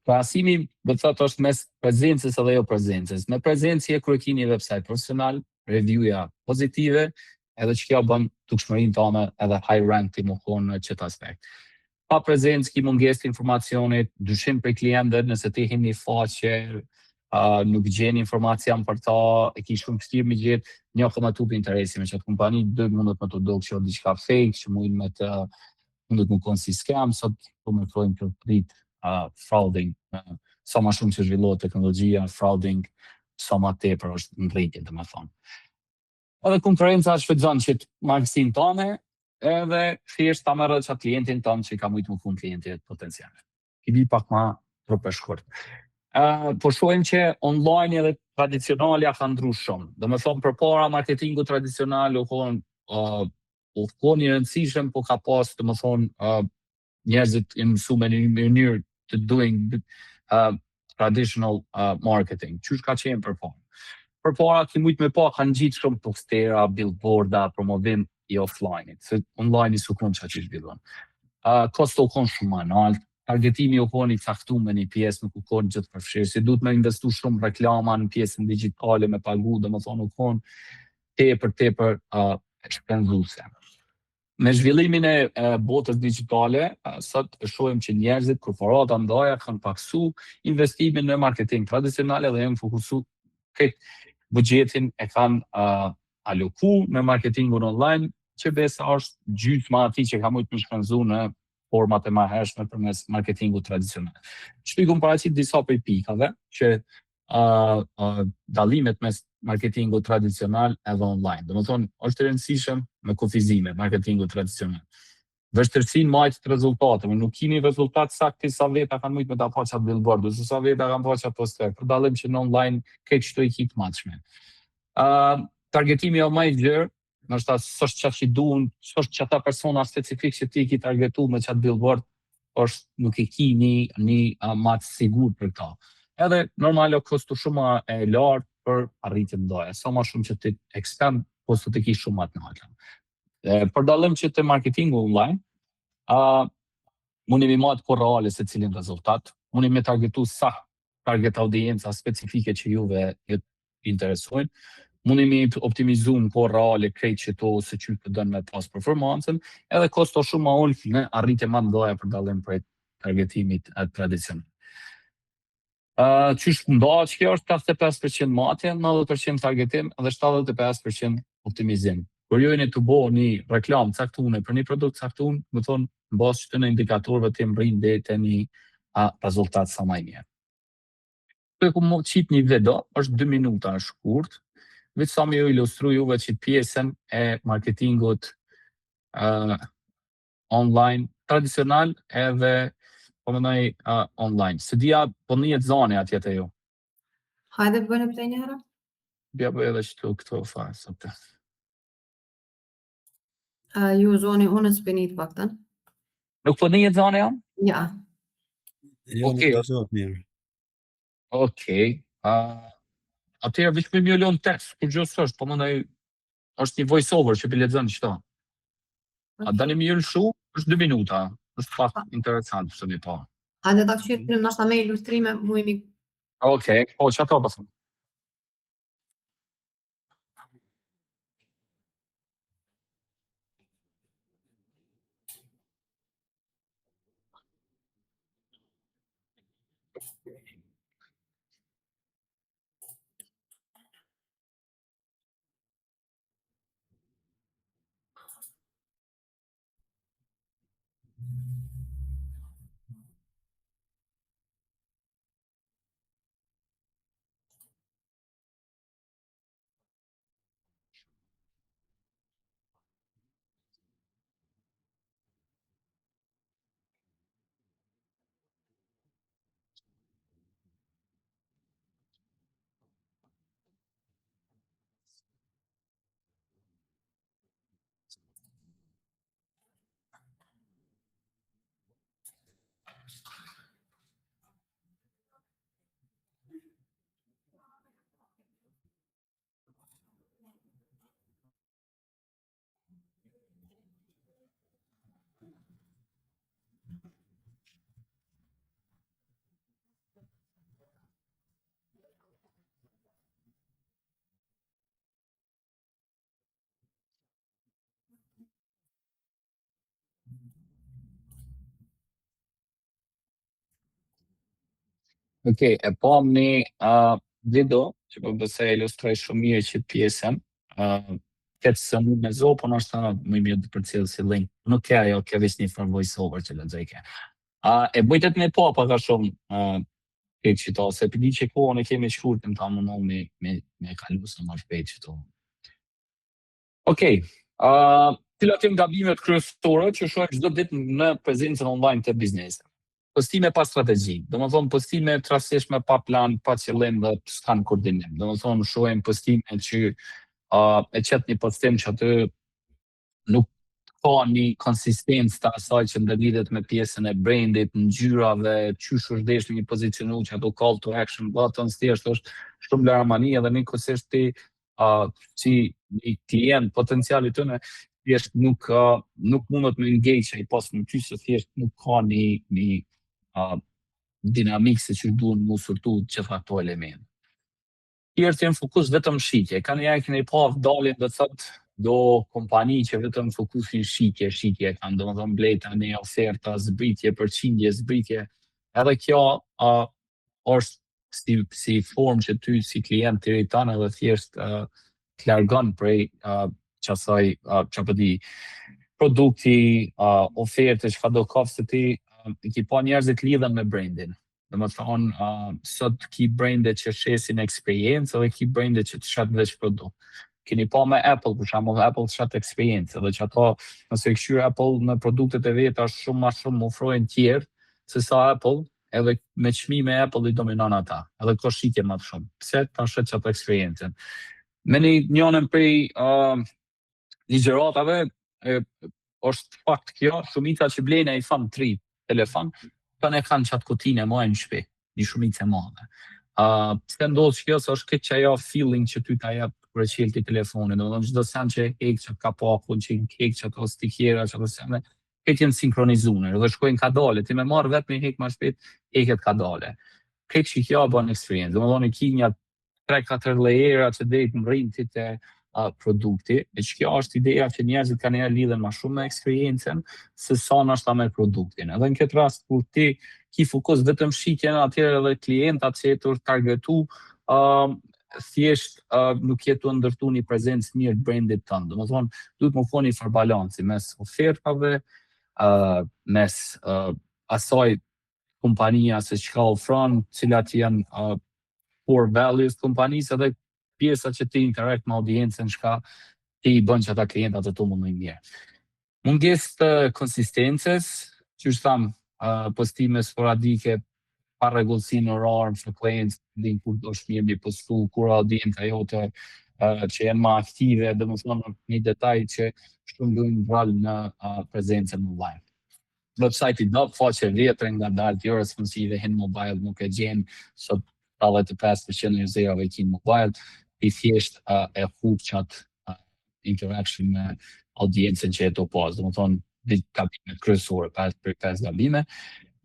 Krahasimi do të thotë është mes prezencës edhe jo prezencës. Me prezencë kur e ke një website profesional, review-ja pozitive, edhe që kjo bën dukshmërinë tënde edhe high rank ti më konë në çet aspekt. Pa prezencë ki mungesë të informacionit, dyshim për klientët, nëse ti hin një faqe nuk gjen informacion për ta, e ki shumë vështirë me gjetë, një ka më tup interesi me çat kompani, dy mundet me të dogë që diçka fake, që mundet më konë si scam, sot po me thojnë për prit frauding, sa ma shumë që zhvillohet teknologjia, frauding, sa ma tepër është në rritje, dhe me thonë. Edhe konkurenca shfrytëzon që marketin tonë, edhe thjesht ta merret çat klientin tonë që ka mujt më fund klientit potencial. I vi pak ma trop e shkurt. Po shohim që online edhe tradicionali ja ka ndryshuar shumë. Do me thonë përpara marketingu tradicional u konë i rëndësishëm, po ka pas do me thonë njerëzit i mësuar në një mënyrë të doing traditional marketing. Qysh ka qenë përpara? Përpara ki mujt me pa kanë gjitë shumë postera, billboarda, promovim i offline-it, se online i su konë që që zhvillon. Kosto u konë shumë ma naltë, targetimi u konë i caktuar me një pjesë, nuk u konë gjithë përfshirë, si duhet me investu shumë reklama në pjesën digitale, me pagu, dhe më thonë u konë tepër shpenzuse. Me zhvillimin e botës digitale, sot shohim që njerëzit, korporata, ndaja kanë paksu investimin në marketing tradicionale dhe janë fokusu këtë buxhetin e kanë aloku me marketingun online, që besa është gjysma atij që ka mujt më shpenzu në format e mëhershme përmes marketingut tradicional. Shpjegoj paraqit disa prej pikave që dallimet mes marketingut tradicional edhe online. Do të thonë, është e rëndësishëm me kufizime marketingu tradicional. Vështirësinë majtë të rezultateve, nuk keni rezultat saktë sa veta kanë mujt me ta pa çat billboard, ose sa veta kanë pa çat poster, për dallim që në online këtë çdo i kit matshme. Targetimi jo më i gjerë, nështë s'është çfarë që duan, s'është që ata persona specifik që ti ki targetu me çat billboard, është nuk e ki një matë sigur për ta. Edhe normale kostu shumë e lartë për arritje ndoja. Sa ma shumë që ti expand, kostu të ki shumë matë në alta. Për dallim që të marketingu online, mundi mi matë por reale se cilin rezultat, mundi me targetu sa target audienca specifike që juve ju interesojnë, mundi mi optimizu në por reale krejt që to se që të dënë me pas performancën, edhe kosto shumë ma ullë në arritje ma ndoja për dallim për targetimit tradicional. Qysh ndoja që kjo është 85% matje, 90% targetim dhe 75% optimizim. Kur ju jeni të bo një reklam caktune për një produkt caktun, më thonë, në basë që të në indikatorëve të mbrinë dhe të një rezultat sa maj mirë. Të ku më qit një video, është 2 minuta shkurt, vetë sa me ju ilustru juve që pjesën e marketingut online, tradicional edhe po mëndaj online. Së dhja po njët zane atjet e ju. Hajde bëjnë për të një herë? Bja bëjë edhe që këto farë, sëpte. Ju zoni unë s'penit pakten. Nuk po njët zane jam? Ja. Jo, nuk të zot mirë. Okej. Atëherë vishë me mjëllon tekst, kur gjësë është, po mëndaj është një voice over që për lexon qëta. A dani mi jëllë shu, është 2 minuta. është pak interesant së mi pa. Hajde ta këshirë nashta me ilustrime mujmi. Okej, po që ato pasëm. Okej, e pam një video që po besoj e ilustroj shumë mirë që pjesën. Këtë se mu me zo, po nështë më i mirë të përcjellë si link. Nuk ke ajo, ke veç një farë voice over që lexoj ke. E bujtet me pa ka shumë këtë qëta, se përdi që kohën e kemi shkurtëm ta më nëmë me kalu së më shpejt qëto. Okej, cilat janë gabimet kryesore që shohim çdo ditë në prezencën online të biznesit. Postime pa strategji, do më thonë postime të rastishme pa plan, pa qëllim dhe s'kan koordinim. Do më thonë shohim postime që e qëtë një postim që aty nuk ka një konsistencë të asaj që ndërlidhet me pjesën e brandit, ngjyrave, qysh është desh një pozicionu që ato call to action buttons, thjesht është shumë larmani edhe njëkohësisht ti si një klient potenciali tëne thjesht nuk mundet me engage ai pas në ty se thjesht nuk ka një dinamikë se që duhen mu surtu gjitha këto elemente. Tjerë të jenë fokus vetëm shitje. Ka një keni pa dalin dhe thot do kompani që vetëm fokusin shitje kanë, do më thonë blejta një oferta, zbritje, përqindje, zbritje. Edhe kjo është si form që ty si klient të rritan edhe thjesht të largon prej qasaj që pëdi produkti, oferte, që ka do kafë se ti ki pa njerëzit lidhen me brandin. Dhe më thonë, sot ki brandet që shesin eksperiencë edhe ki brandet që të shatë veç produkt. Keni pa me Apple, për shembull, Apple të shatë eksperiencë, edhe që ato, nëse këshyr Apple me produktet e veta shumë ma shumë më ofrojnë tjerë, se sa Apple, edhe me çmime Apple i dominon ata, edhe ka shitje më të shumë. Pse ta shet që ato eksperiencën? Me njënën prej ligjeratave, është fakt kjo, shumica që blejnë e i fanë 3 telefon, kanë qatë kutine ma e në shpi, një shumicë e madhe. Pse ndodhë që kjo, se është këtë që ajo feeling që ty ta jep për e qelë të telefonin, dhe më dhëmë çdo sen që hek që ka pakun, që hek që ato stikjera, që ato sene, këtë jenë sinkronizune, dhe shkojnë ka dale, ti me marrë vetë me hek ma shpejt, heket ka dale. Këtë që kjo bën experience, dhe më dhëmë ki një 3-4 lejera që dhejtë më rrinë të produkti, e që kjo është ideja që njerëzit ka njerë lidhen ma shumë me eksperiencen se sa në është ta me produktin. Edhe në këtë rast, kur ti ki fokus vetëm shitjen atyre dhe klientat që jetur targetu, thjesht nuk jetu ndërtu një prezencë mirë të brandit tënë. Dhe më thonë, duhet më foni një balanci mes ofertave, mes asaj kompania se që ka ofron, cilat janë core values kompanisë edhe pjesa që ti interakt me audiencën shka ti i bën që ata klientat të tu më në mirë. Munges të konsistencës, që është thamë postime sporadike, pa regullësi në orarë, frekuencë, din kur do shmirë një postu, kur audienca jote që jenë ma aktive, dhe më thonë një detaj që shumë dujnë vralë në prezencën online. Website i do, faqe vjetër nga dalë të responsive, hin mobile nuk e gjenë, sot 85% në zerave kinë mobile, i thjesht e hub qatë interaction me audiencën që e to pas. Dhe më thonë, ditë gabime kryesore, 5 gabime.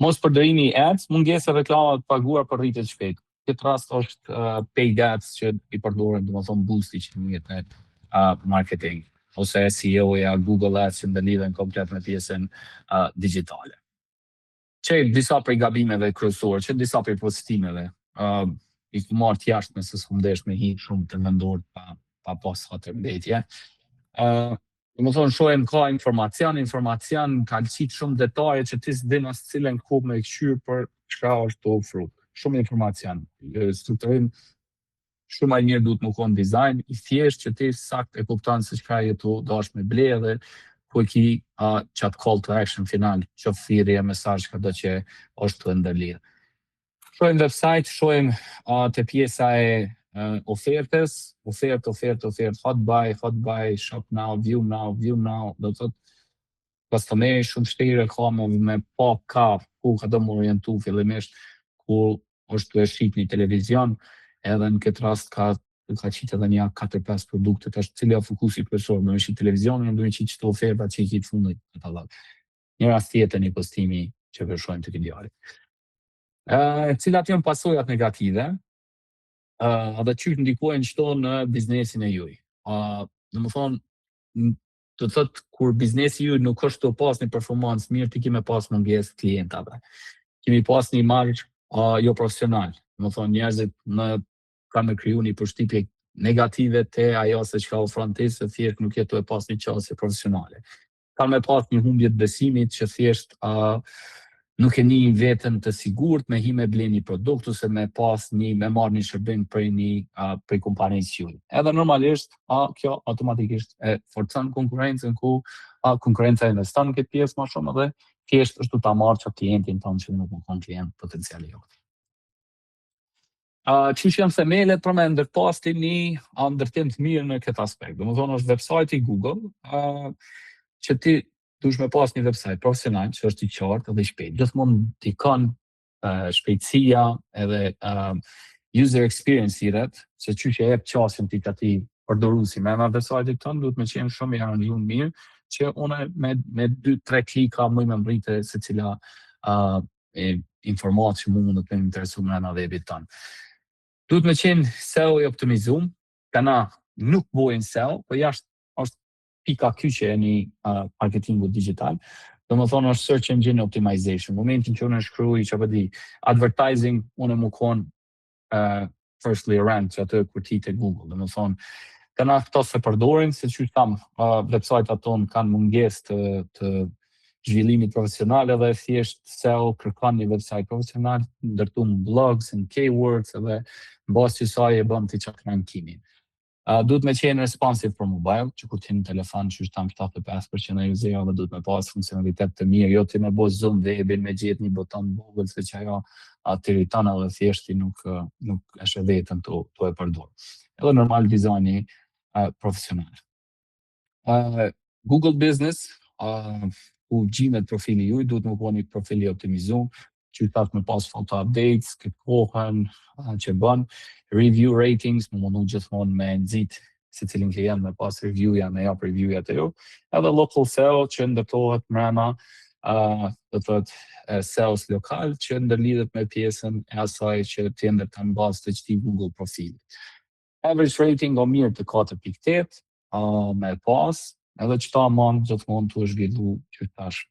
Mos përdorimi i ads, mungesa reklamat paguar për rritet shpejt. Këtë rast është paid ads që i përdoren, dhe më thonë, boosti që në jetë në marketing, ose SEO-ja, Google Ads që ndëlidhen komplet me pjesën digitale. Që disa prej gabimeve kryesore, që disa prej postimeve, i ku marrë t'jashtë nëse s'ku mdesh me hi shumë të vendorë pa pas hatër mbetje. Dhe më thonë, shohem ka informacion, ka lëqit shumë detaje që ti s'din as cilën kohë me këshyrë për çka është të ofru. Shumë informacion. Strukturim shumë a mirë duhet më konë dizajn, i thjesht që ti sakt e kupton se çka jetu do është me ble dhe ku e ki qatë call to action final, që thirrje mesazh ka do që është të ndërlidhë. Shohem website, shohem të pjesa e ofertës, ofertë, hot buy, shop now, view now, do të thotë, customeri shumë shtere ka me pa ka, ku ka do më orientu fillimisht, ku është të e shqip një televizion, edhe në këtë rast ka qitë edhe një 4-5 produkte, të është cilja fokusi përshorë, me shqip televizionin, në duhet qitë të oferta që i kitë fundit në talat. Një rast tjetër një postimi që përshojmë të këtë diari. Cilat janë pasojat negative, edhe qysh ndikojnë qëto në biznesin e juj. Dhe më thonë, të thëtë, kur biznesi juj nuk është të pas një performancë mirë, ti kime pas munges klientave. Kemi pas një marrë jo profesional. Do të thonë njerëzit kanë me kriju një përshtypje negative te ajo se çka ofron ti, se thjesht nuk jetu e pas një qasje profesionale. Kanë me pas një humbje të besimit që thjesht nuk e një veten të sigurt me hi me ble një produkt ose me marrë një shërbim prej kompanisë juaj. Edhe normalisht kjo automatikisht e forcon konkurrencën ku konkurenca investon në këtë pjesë më shumë dhe thjesht është ta marrë që klientin tonë që nuk më klient potencial i jote. Qysh janë themelet për me ndërpasti një ndërtim të mirë në këtë aspekt. Do më thonë është website i Google, që ti dush me pas një website profesional që është i qartë edhe i shpejt. Gjithmonë t'i kanë shpejtësia edhe user experience i ret, se qysh e jep qasjen t'i ka ti përdoruesi me website-i tonë, duhet me qenë shumë i aranxhuar mirë, që une me 2-3 klika mëj me mbrite se cila informatë që mund të me interesu me në webit tonë. Duhet me qenë SEO i optimizum, kana nuk bojnë SEO, për jashtë është pika kyqe e një marketingu digital, do më thonë është search engine optimization. Momentin që unë shkruaj që përdi advertising, unë më konë firstly ranked që atë kërtit e Google. Do më thonë, kana këto se përdorin, se që tam website-at tonë kanë munges të zhvillimit profesional edhe thjesht SEO kërkon një website profesional, ndërtum blogs and keywords edhe bas që saj e bëm të qak rankimin. Duhet me qenë responsive për mobile, që kur t'jeni telefon që është tam 75% e user dhe duhet me pas funksionalitet të mirë, jo t'i me bo zoom webin me gjetë një boton Google, se që ajo të irriton edhe thjeshti nuk është vetën të e përdor. Edhe normal dizajni profesional. Google Business, ku gjimet profili juj, duhet më po një profili optimizum, që tash me pas photo updates, këtë kohën që bën, review ratings, më mundu gjithmonë me nëzit se cilin klient me pas review-ja, me jap review-ja të ju, edhe local SEO që ndërtohet mrena, dhe thot SEOs lokal që ndërlidhet me pjesën e asaj që tjender të në bazë të qëti Google profili. Average rating o mirë të 4.8, me pas, edhe që ta mund gjithmonë të është zhvillu që tash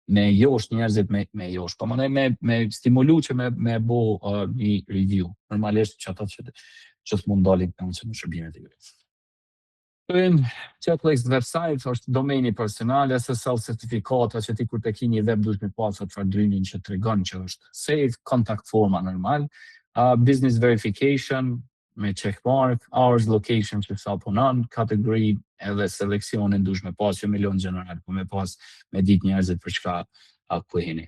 me josh njerëzit me josh, pa me stimulu që me bo një review, normalisht që ata që të mund dalin në shërbimet e jurës. Checklist website është domeni personal, SSL certifikata që ti kur të ki një web dush me pasat fardrynin që të regon që është safe, kontakt forma normal, business verification me checkmark, hours, location që sa punon, kategori edhe seleksionin dush me pas që milion general, po me pas me dit njerëzit për çka ku hini.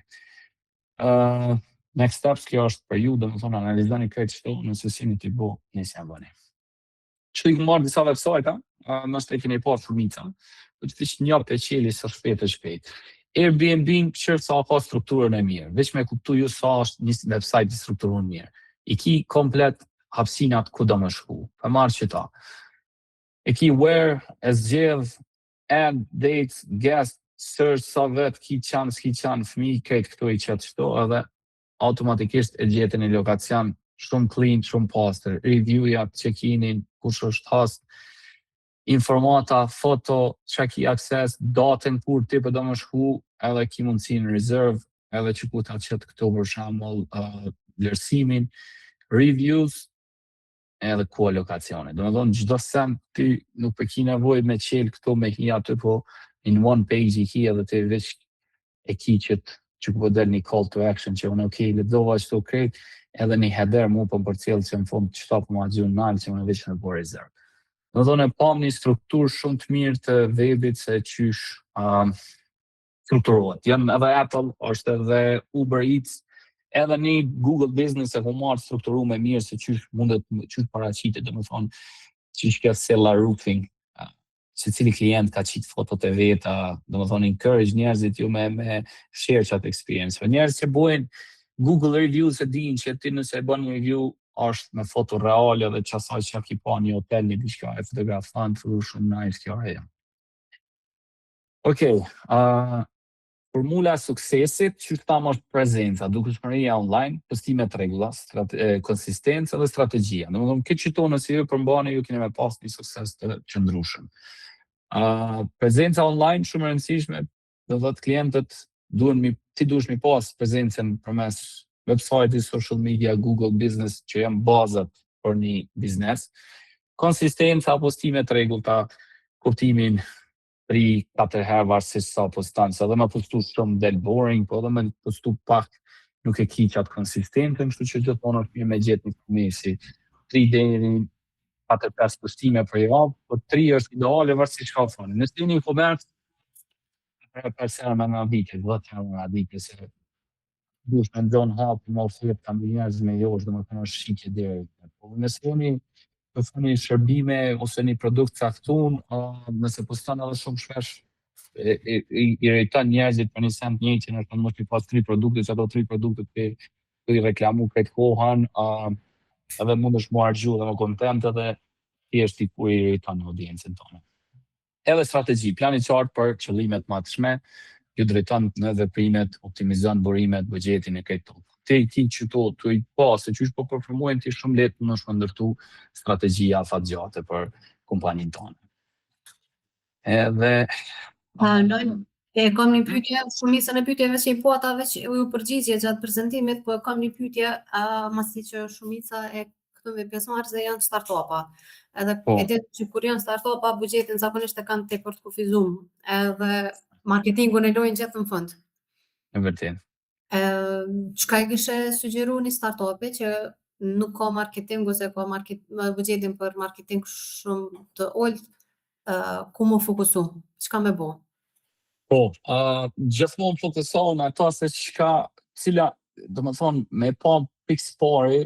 Next steps, kjo është për ju, dhe më thonë analizani këtë qëto, nëse si një t'i bo, nësë janë bëni. Që t'i këmë marrë disa website, nështë e keni parë shumica, do që t'i një për qeli së shpejt. Airbnb qërë sa ka strukturën e mirë, veç me kuptu ju sa është një website i strukturën mirë. I ki komplet hapsinat ku do më shku, për marrë që ta. E ki where, e zgjedh, add, dates, guest, search, sa vet, ki qanë, fëmi, këtë këto i qëtë qëto, edhe automatikisht e gjetën e lokacion shumë clean, shumë pastor, review-ja, check-inin, kush është host, informata, foto, që ki access, datën kur ti për do më shku, edhe ki mundësi në reserve, edhe që ku ta qëtë këto për shambull vlerësimin, reviews, edhe ku lokacionit. Do me thonë, gjdo sen ti nuk për ki nevoj me qelë këto me hi aty, po in one page i ki edhe ti veç e ki që ku po del një call to action që unë ledova që të krejt, edhe një header mu për cilë që në fund qëta për ma gjunë nalë që unë veç në po reserve. Do me thonë, e pam një strukturë shumë të mirë të webit se qysh strukturohet. Janë edhe Apple, është edhe Uber Eats, edhe një Google Business e ku marë strukturu me mirë se qysh mundet qysh paraqitet, do me thonë, qysh kjo sella roofing, se cili klient ka qitë fotot e veta, do me thonë, encourage njerëzit ju me share chat experience. Njerëz që bojnë Google reviews e din që ti nëse e bën një review është me foto reale dhe qasaj që ki pa një hotel, një diçka e fotografan, të shumë nice kjo ajo. Okej, formula suksesit, që tam është prezenca, dukshmëria online, postimet rregulla, konsistencë dhe strategjia. Domethënë, këtë qëto nëse ju përmbani, ju keni me pas një sukses të qëndrueshëm. Prezenca online shumë e rëndësishme, do thotë klientët ti duhesh mi pas prezencën përmes website, social media, Google Business, që janë bazat për një biznes. Konsistenca, postime të rregullta, kuptimin 3-4 herë varësisht sa poston, se edhe më postu shumë del boring, po edhe më postu pak nuk e ki qatë konsistentën, kështu që gjithmonë është mirë me gjetë një komisi 3 deri 4-5 postime për javë, po 3 është ideale varësisht çka thoni. Nëse jeni komerc, për herë me në vite, 10 herë me në vite, se dush me ndonë hapë, më ofertë kam njerëz me josh, dhe më të në shqitje deri. Po nëse jeni të thoni shërbime ose një produkt caktun, nëse poston edhe shumë shpesh i irriton njerëzit për një send njëjtin, është më të pas 3 produkte, që ato 3 produkte të i reklamu këtë kohën, edhe mund është mu argju dhe më kontent edhe thjesht i ku i irriton audiencën tonë. Edhe strategji, plani qartë për qëllimet më të shme, ju drejton në veprimet, optimizon burimet, buxhetin e këto. Ti qëto, të i pas, se që është po përformojnë ti shumë letë në është ndërtu strategjia afatgjate për kompaninë tonë. Edhe... Kam një pyetje, shumicën e pyetjeve që i po ata veç u përgjigje gjatë prezantimit, po kam një pyetje, masi që shumica e këtyre pjesëmarrësve janë startupa. Edhe e ditë që kur janë startupa, buxhetin zakonisht e kanë tepër të kufizuar, edhe marketingun e lojnë gjithë në fund. Në vërtetë. Çka i kishe sugjeru një startupi që nuk ka marketing ose ka buxhetin për marketing shumë të ulët, ku më fokusu? Çka me bo? Po, gjithmonë fokusohen ato se cila, do më thonë, me pa pikës pari,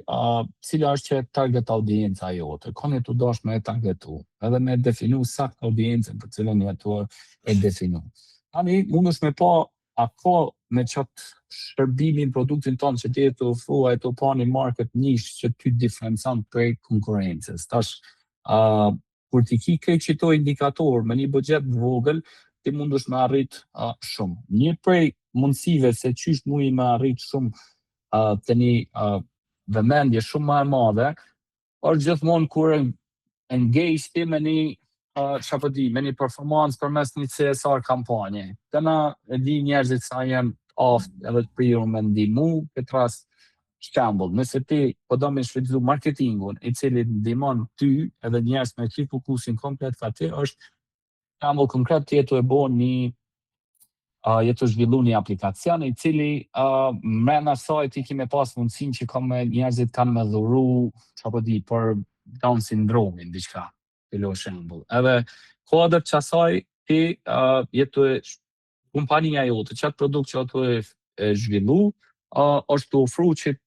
cila është që target audienca jote, koni të dosh me targetu, edhe me definu sakt audiencën për cilën jetu e definu. Tani, mund është me pa ako me qatë shërbimin, produktin tonë që ti e të ofrua e të pa një market niche që ty diferencon prej konkurencës. Tash, kur ti ki këtë qito indikator me një budget vogël, ti mund është me arrit shumë. Një prej mundësive se qysh mu i me arrit shumë të një vëmendje shumë ma e madhe, është gjithmonë kur engage ti me një me një performance për mes një CSR kampanje. Tëna e di njerëzit sa jenë aftë edhe të prirur me ndimu, këtë rast shembull, nëse ti po do me shfrytëzu marketingun i cili ndihmon ty edhe njerëz me ty fokusin komplet ka ti, është shembull konkret ti jetu e bo jetu zhvillu një aplikacion i cili mrena saj ti kime pas mundësin që njerëzit kanë me dhuru për Down syndromin, diçka, filo shembull. Edhe kodër që asaj ti jetu e kompania jote, qatë produkt që ato e zhvillu, është të ofru që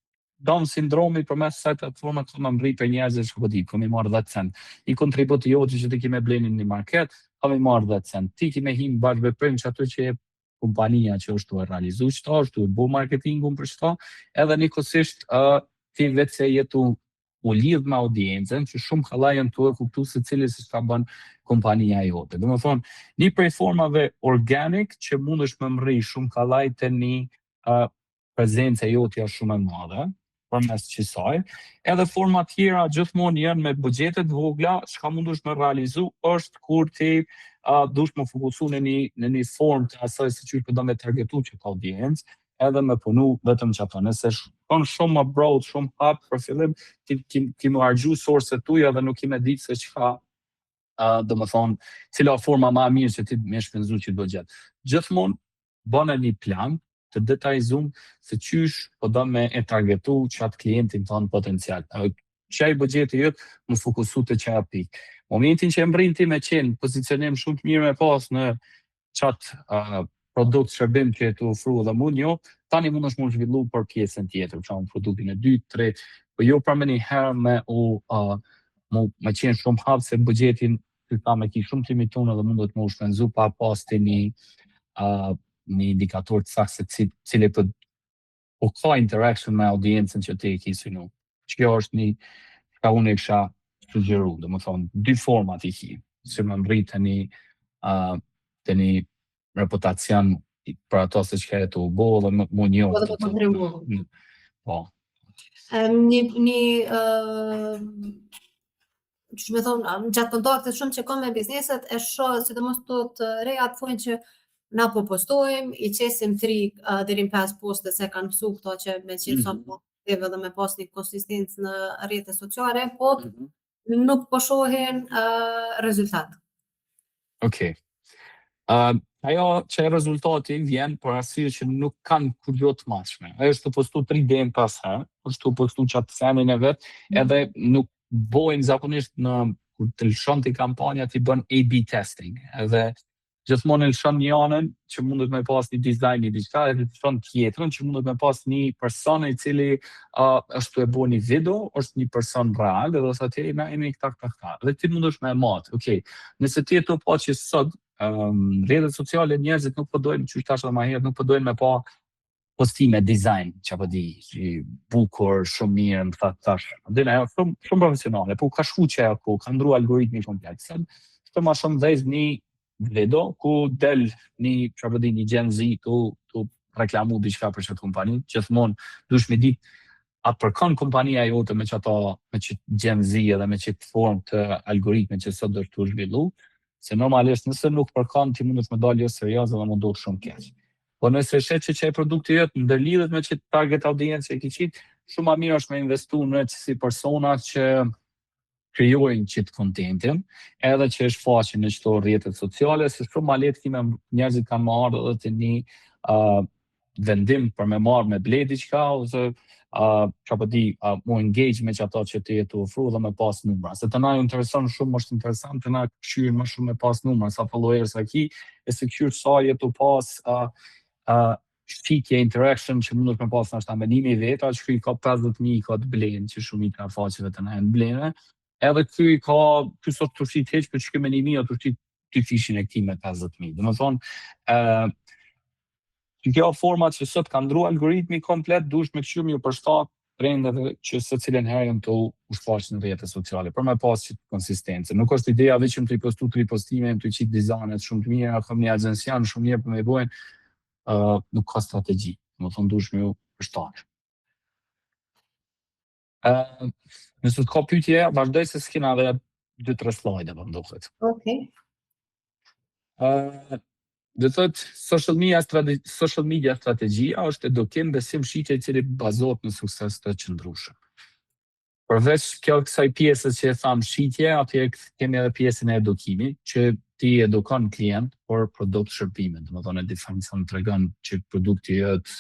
Down syndromi për mes saj platforma të më mri për njerëzit që këmi marrë 10 cent. I kontributi jote që ti kime blenin një market, këmi marrë 10 cent. Ti kime himë bashkë veprim që ato që e kompania që është të e realizu qëta, është të e bu marketingun për qëta, edhe njëkosisht ti vetë se jetu u lidh me audiencën, që shumë kalla janë të e kuptu se cili se shka bën kompania jote. Dhe më thonë, një prej formave organik që mund është më mri shumë kalla të një prezencë jotja shumë e madhe, për mes qësaj, edhe forma tjera gjithmonë janë me budgetet vogla, shka mund është me realizu, është kur ti dush më fokusu në një form të asaj se që i përdo me targetu që ka audiencë, edhe me punu vetëm që ato. Nëse shkon shumë më broad, shumë hap për fillim, ki më argju source tuja dhe nuk ki me ditë se qka, dhe më thonë, cila forma ma mirë që ti me shpenzu që do gjetë. Gjithmonë, bëne një plan, të detajzum se qysh po do me e targetu qatë klientin tonë potencial. Qaj budgeti jëtë më fokusu të qaj pikë. Momentin që e mbrin ti me qenë pozicionim shumë të mirë me pas në qatë produkt shërbim që e të ofru dhe mund jo, tani mund është mund zhvillu për pjesën tjetër, që në produktin e 2, 3, po jo për me një herë me qenë shumë hapë se budgetin të ta me ki shumë të limitun dhe mund të më shpenzu pa pas të një indikator të sakë se cili po ka interaction me audiencën që ti e ki synu. Kjo është një ka unë e kësha sugjeru, dhe më thonë, 2 format i ki, si më mrit të një reputacion për ato se që ka e të u bo dhe më një Po dhe po të kontribu. Po. Që me thonë, gjatë kontaktet shumë që kom me bizneset, e shohë, si të mos të reja të thojnë që Na po postojmë, i qesim 3 deri në 5 poste se kanë mësu këto që me qenë sa po dhe me pas një konsistencë në rrjetet sociale, po nuk po shohin rezultat. Okej. Ajo që rezultati vjen për arsye që nuk kanë kurrë të mashme. Ajo është të postu 3 deri në 5 herë, është të postu qatë semin e vet, edhe nuk bojnë zakonisht kur të lëshon të kampanja të i bën A/B testing, edhe gjithmonë lëshon një anën që mundet me pas një dizajn një diçka, edhe lëshon tjetrën që mundet me pas një person i cili është të e bo një video, është një person real, edhe sa ti na jemi këta. Dhe ti mundesh me matë. Okej, nëse ti e të pa që sot rrjetet sociale njerëzit nuk po dojnë, që thash edhe më herët, nuk po dojnë me pa postime dizajn, që apo di, bukur, shumë mirë, më thash. Dhe ajo shumë profesionale, po ka shku që ajo ka ndru algoritmi komplet. Këtë ma shumë dhejz një video ku del një Gen Z tu reklamu diçka për çatë kompani, gjithmonë dush me ditë a përkon kompania jote me çatë Gen Z edhe me çatë formë të algoritme që sot do të zhvillu, se normalisht nëse nuk përkon ti mundesh me dalë jo serioz dhe më do shumë keq. Po nëse shet që produkti jot ndërlidhet me çet target audience që ki shumë më mirë është me investu në si persona që krijojnë qitë kontentin, edhe që është faqe në qëto rrjetet sociale, se shumë ma letë kime njerëzit kanë më ardhë edhe të një vendim për me marrë me ble diqka, ose mu engage me që ato që ti e të ofru dhe me pas numra. Se të na ju intereson shumë, është interesant, të na këshyrë më shumë me pas numra, sa followers a ki, e se këshyrë sa jetu pas shqitje, interaction që mundur me pas në ashtë amenimi veta, që kërë i ka 50.000 ka të blenë, që shumë i ka faqeve të na e në blene, edhe kërë i ka kësot të shqit heq, për që këmë një mi, o të shqit të fishin e këti me 50.000. Dhe më thonë, që kjo format që sot ka ndru algoritmi komplet, dush me këshymë ju përshtat trendeve që së cilën herën të ushfaqë në rrjetet sociale, për me pas që konsistencë. Nuk është ideja veçëm të i postu 3 postime, të i qitë dizajnet shumë të mira, kom një agencian shumë mirë për me bojnë, nuk ka strategji. Më thonë dush me ju përshtat. Nëse të ka pyetje, vazhdoj se s'kina dhe 2-3 slajde për mdohet. Okej. Dhe thot, social media strategjia është edukim besim shqitje i cili bazohet në sukses të qëndrueshëm. Përveç kësaj pjesës që e thamë shqitje, atje kemi edhe pjesën e edukimit, që ti edukon klient për produkt shërbimin. Dhe më thonë e diferencion të regon që produkti jëtë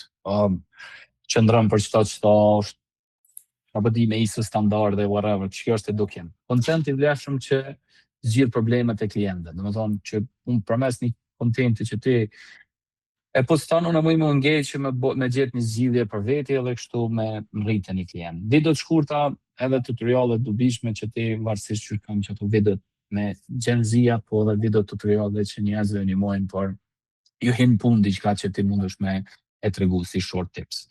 qëndron për qëta është apo di me ISO standarde, whatever, që kjo është edukim. Kontent i vlefshëm që zgjidh problemet e klientëve. Do të thonë që unë përmes një kontenti që ti e poston unë më i engage që me gjetë një zgjidhje për veti edhe kështu me rritje një klient. Video të shkurta edhe tutoriale dobishme që ti varësisht që kam që ato videot me Gen Z po edhe video tutoriale që njerëzve ndihmojnë për ju hin punë diçka që ti mundesh me e tregu si short tips.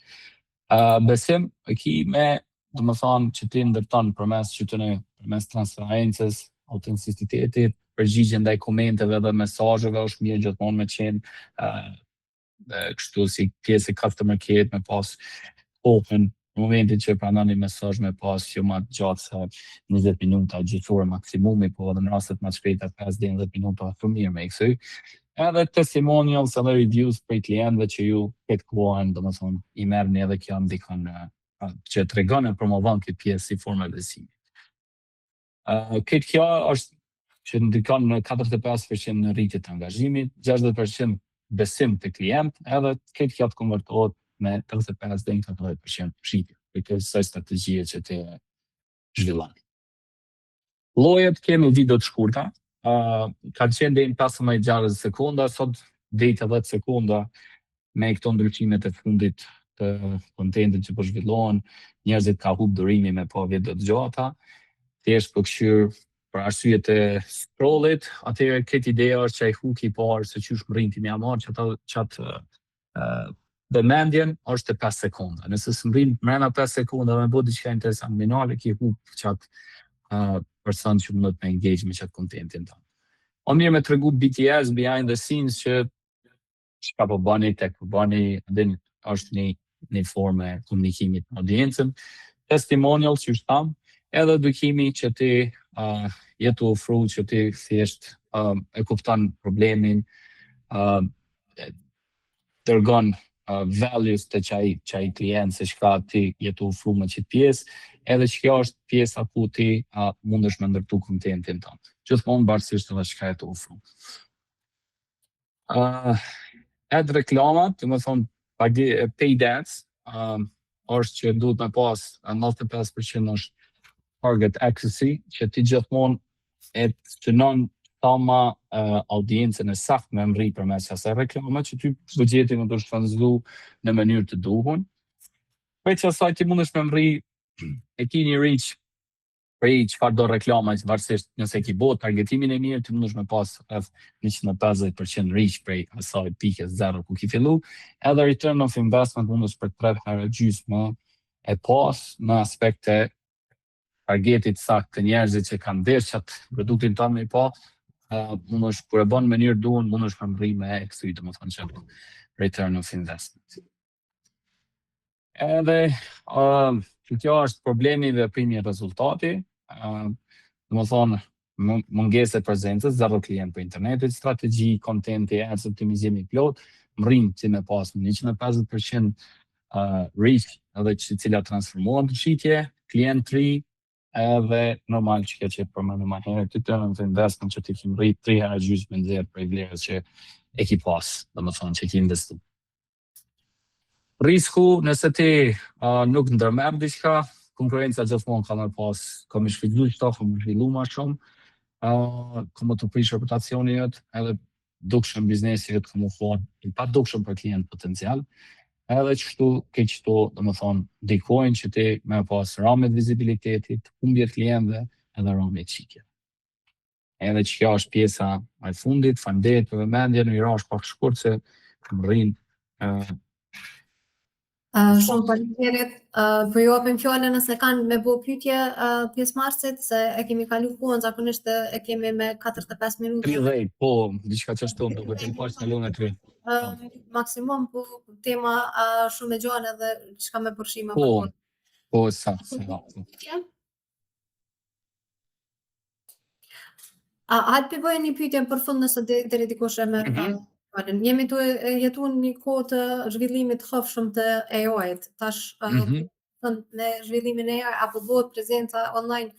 Besim ki me do më thonë që ti ndërton përmes transparencës, autenticitetit, përgjigjen ndaj komenteve dhe mesazheve është mirë gjithmonë me qenë kështu si pjesë e customer care me pas open në momentin që pranon një mesazh me pas jo më gjatë se 20 minuta gjithore maksimumi, po edhe në rastet më të shpejta 5-10 minuta është mirë me kësaj. Edhe testimonials edhe reviews për klientëve që ju këtë kuajnë, domethënë i merrni edhe kjo ndikon që të regon e promovon këtë pjesë si formë e besimit. Këtë kjo është që ndikon në 45% në rritje të angazhimit, 60% besim të klient, edhe këtë kjo të konvertohet me 35-40% shqipje, për këtë saj strategjie që të zhvillon. Llojet kemi video të shkurta, ka qenë deri në 15-60 sekunda, sot deri 10 sekunda me këto ndryshimet e fundit të kontentit që po zhvillohen, njerëzit ka humbur durimi me pa video të gjata, thjesht për këshyr për arsye të scrollit, atëherë këtë ideja është që ai hooki i parë se çysh më rrin ti më marr çatë demandjen është 5 sekunda. Nëse s'mrin brenda 5 sekunda me bë diçka interesante minale, ki hub çatë person që mund të engage me çatë kontentin tonë. O mirë me tregu BTS behind the scenes që çka po bani tek po bani, din është një formë e komunikimit me audiencën, testimonial që është tam, edhe edukimi që ti jetu ofru që ti thjesht e kupton problemin, dërgon values të qaj klient se çka ti jetu ofru me qëtë pjesë, edhe që kjo është pjesa ku ti mundesh me ndërtu kontentin tënd. Gjithmonë varësisht edhe çka jetu ofru. Ad reklamat, të më thonë paid ads, është që duhet me pas 95% është target accuracy, që ti gjithmonë e synon sa ma audiencën e saktë me mri përmes asaj reklame që ty buxhetin do të shfrytëzu në mënyrë të duhur. Për që asaj ti mundesh me mri e ki një reach prej çfarë do reklama, varësisht nëse ki bo targetimin e mirë, ti mundesh me pas rreth 150% reach prej asaj pike 0 ku ki fillu, edhe return of investment mundesh për 3 herë gjysmë e pas në aspekte targetit saktë të njerëzit që kanë dëshat produktin tonë me pa, mundesh kur e bën në mënyrë duhur, mundesh me mri me ekstry, domethënë që return of investment. Edhe kjo është problemi dhe primi rezultati, domethënë mungesë e prezencës, 0 klient për internetit, strategji, kontenti, ads optimizimi plot, mrim si me pas 150% reach edhe që cila transformohen të shitje, klient 3, edhe normal që që përmendëm më herët, return of investment që ti ki mrit 3 herë gjysmë nxjerr prej vlerës që e ki pas, domethënë që ki investu. Risku, nëse ti nuk ndërmerr diçka, konkurenca gjithmonë ka me pas, ka me shfrytëzu qëta, ka me zhvillu ma shumë, ka me të prish reputacioni jëtë, edhe dukshëm biznesi jëtë ka me thonë, i pa dukshëm për klient potencial, edhe qështu, këto, domethënë, ndikojnë që ti me pas ramet vizibilitetit, humbjet klientëve, edhe ramet qikje. Edhe që kjo është pjesa e fundit, fandet, për vëmendje, në irash pak shkurt se kam rrinë. Shumë faleminderit. Po ju japim fjalën nëse kanë me bo pyetje pjesëmarrësit, se e kemi kalu kohën, zakonisht e kemi me 45 minuta. 30, po, diçka që ashtu më duket, në pas në lunë e 3. Maksimum, po tema shumë e gjallë edhe çka me përfshime. Po, sa. Hajtë përbëjë një pyetje për fund nëse deri dikush e merr falën. Jemi të jetu një kohë të zhvillimit hëfshëm të AI-t. Tash, në zhvillimin e AI, apo bëhet prezenca online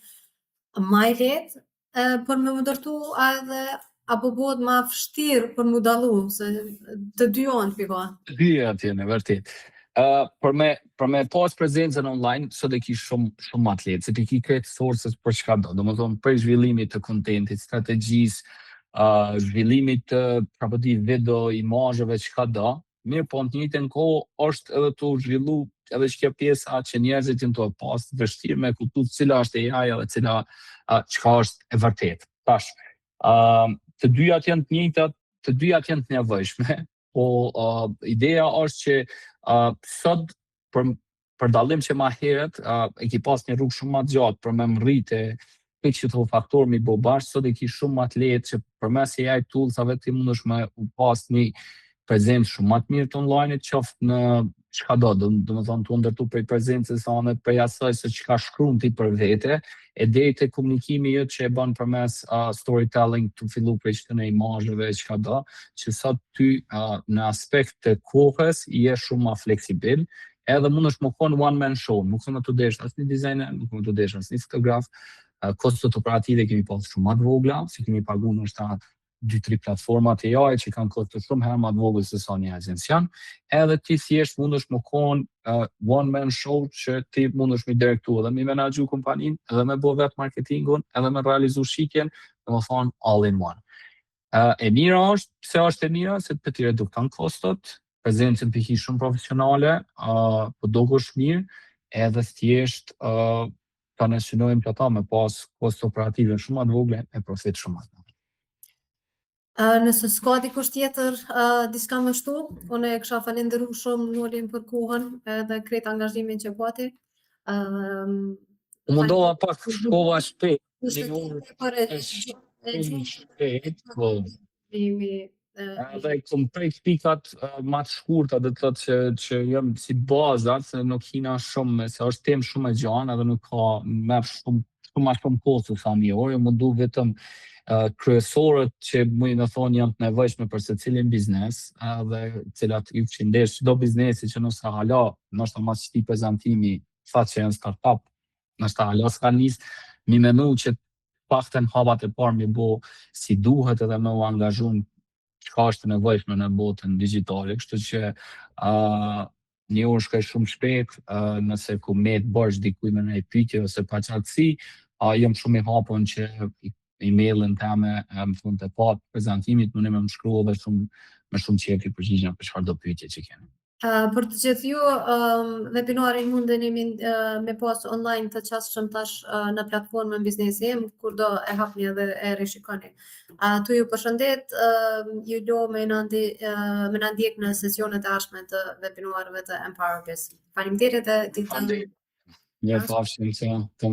ma e lehtë, për me ndërtu edhe apo bëhet ma vështirë për mu dallu, se të dy janë pika. Të dy atje në vërtet. Për me pas prezencën online, sot e ki shumë ma të lehtë, se ti ki kretë sources për çka do, domethënë për zhvillimit të kontentit, strategjisë, zhvillimit të video, imazheve, çka do, mirë po në të njëjtën kohë është edhe të zhvillu edhe që kjo pjesa që njerëzit janë të pas vështirë me kuptu cila është AI dhe cila çka është e vërtetë. Tash, të dyjat janë të njëjtat, të dyjat janë të nevojshme, po ideja është që sot për dallim që ma herët e ki pas një rrugë shumë ma gjatë për me mrite që të faktor mi bo bashkë, sot e ki shumë ma të letë që përmes AI toolsave ti mundesh me u pas një prezencë shumë ma të mirë të online, qoftë në çka do me thonë të ndërtu prej prezencës anë prej asaj se çka shkruan ti për vete, e deri te komunikimi jëtë që e bën përmes storytelling të fillu prej çtën e imazheve çka do, që sot ty në aspekt të kohës je shumë ma fleksibil, edhe mundesh më konë one man show, nuk më të desh asnjë dizajner, nuk më të desh asnjë fotograf. Kostot operative kemi pas shumë më të vogla, si kemi pagu ndoshta 2-3 platformat e AI që kanë kosto shumë herë më të vogël se sa një agencian, edhe ti thjesht mundesh më konë one man show që ti mundesh me direktu edhe me menaxhu kompaninë, edhe me bëu vet marketingun, edhe me realizu shitjen, domethënë all in one. E mira është, pse është e mira, se të ti redukton kostot, prezencën të ki shumë profesionale, po dukesh mirë, edhe thjesht ta ne synojmë që ata me pas kosto operative shumë atë vogle e profit shumë atë. Nëse s'ka dikush tjetër diçka më shtu, unë e kisha falenderu shumë Nolin për kohën edhe krejt angazhimin që pati. Mundova pak shkova shpejt. Edhe kom prejt pikat ma të shkurta dhe të thotë që jam si bazat, se nuk hina shumë, se është temë shumë e gjanë edhe nuk ka merr shumë kohë sa një orë, mundu vetëm kryesorët që mund të thonë janë të nevojshme për secilin biznes, dhe cilat i fshin ndesh çdo biznesi që nëse hala, ndoshta mas këtij prezantimi thatë që janë startup, ndoshta hala s'ka nis, mi menu që paktën hapat e parë mi bo si duhet edhe me u angazhu në çka është e nevojshme në botën digjitale, kështu që një orë shkoj shumë shpejt, nëse ku me të bërsh dikuj me një pyetje ose paqartësi, jam shumë i hapur që emailin teme më fund të patë prezentimit, më më shkrua dhe me shumë qefi përgjigjen për çfarëdo pyetje që keni. Për të gjithë ju, webinarin mundeni me pas online të qasshëm tash në platformën Biznesi Im, kurdo e hapni edhe e rishikoni. Tu ju përshëndet, ju lo me na ndjek në sesionet e ardhshme të webinarëve të Empower Biz. Faleminderit dhe ditën. Mirë pafshim, të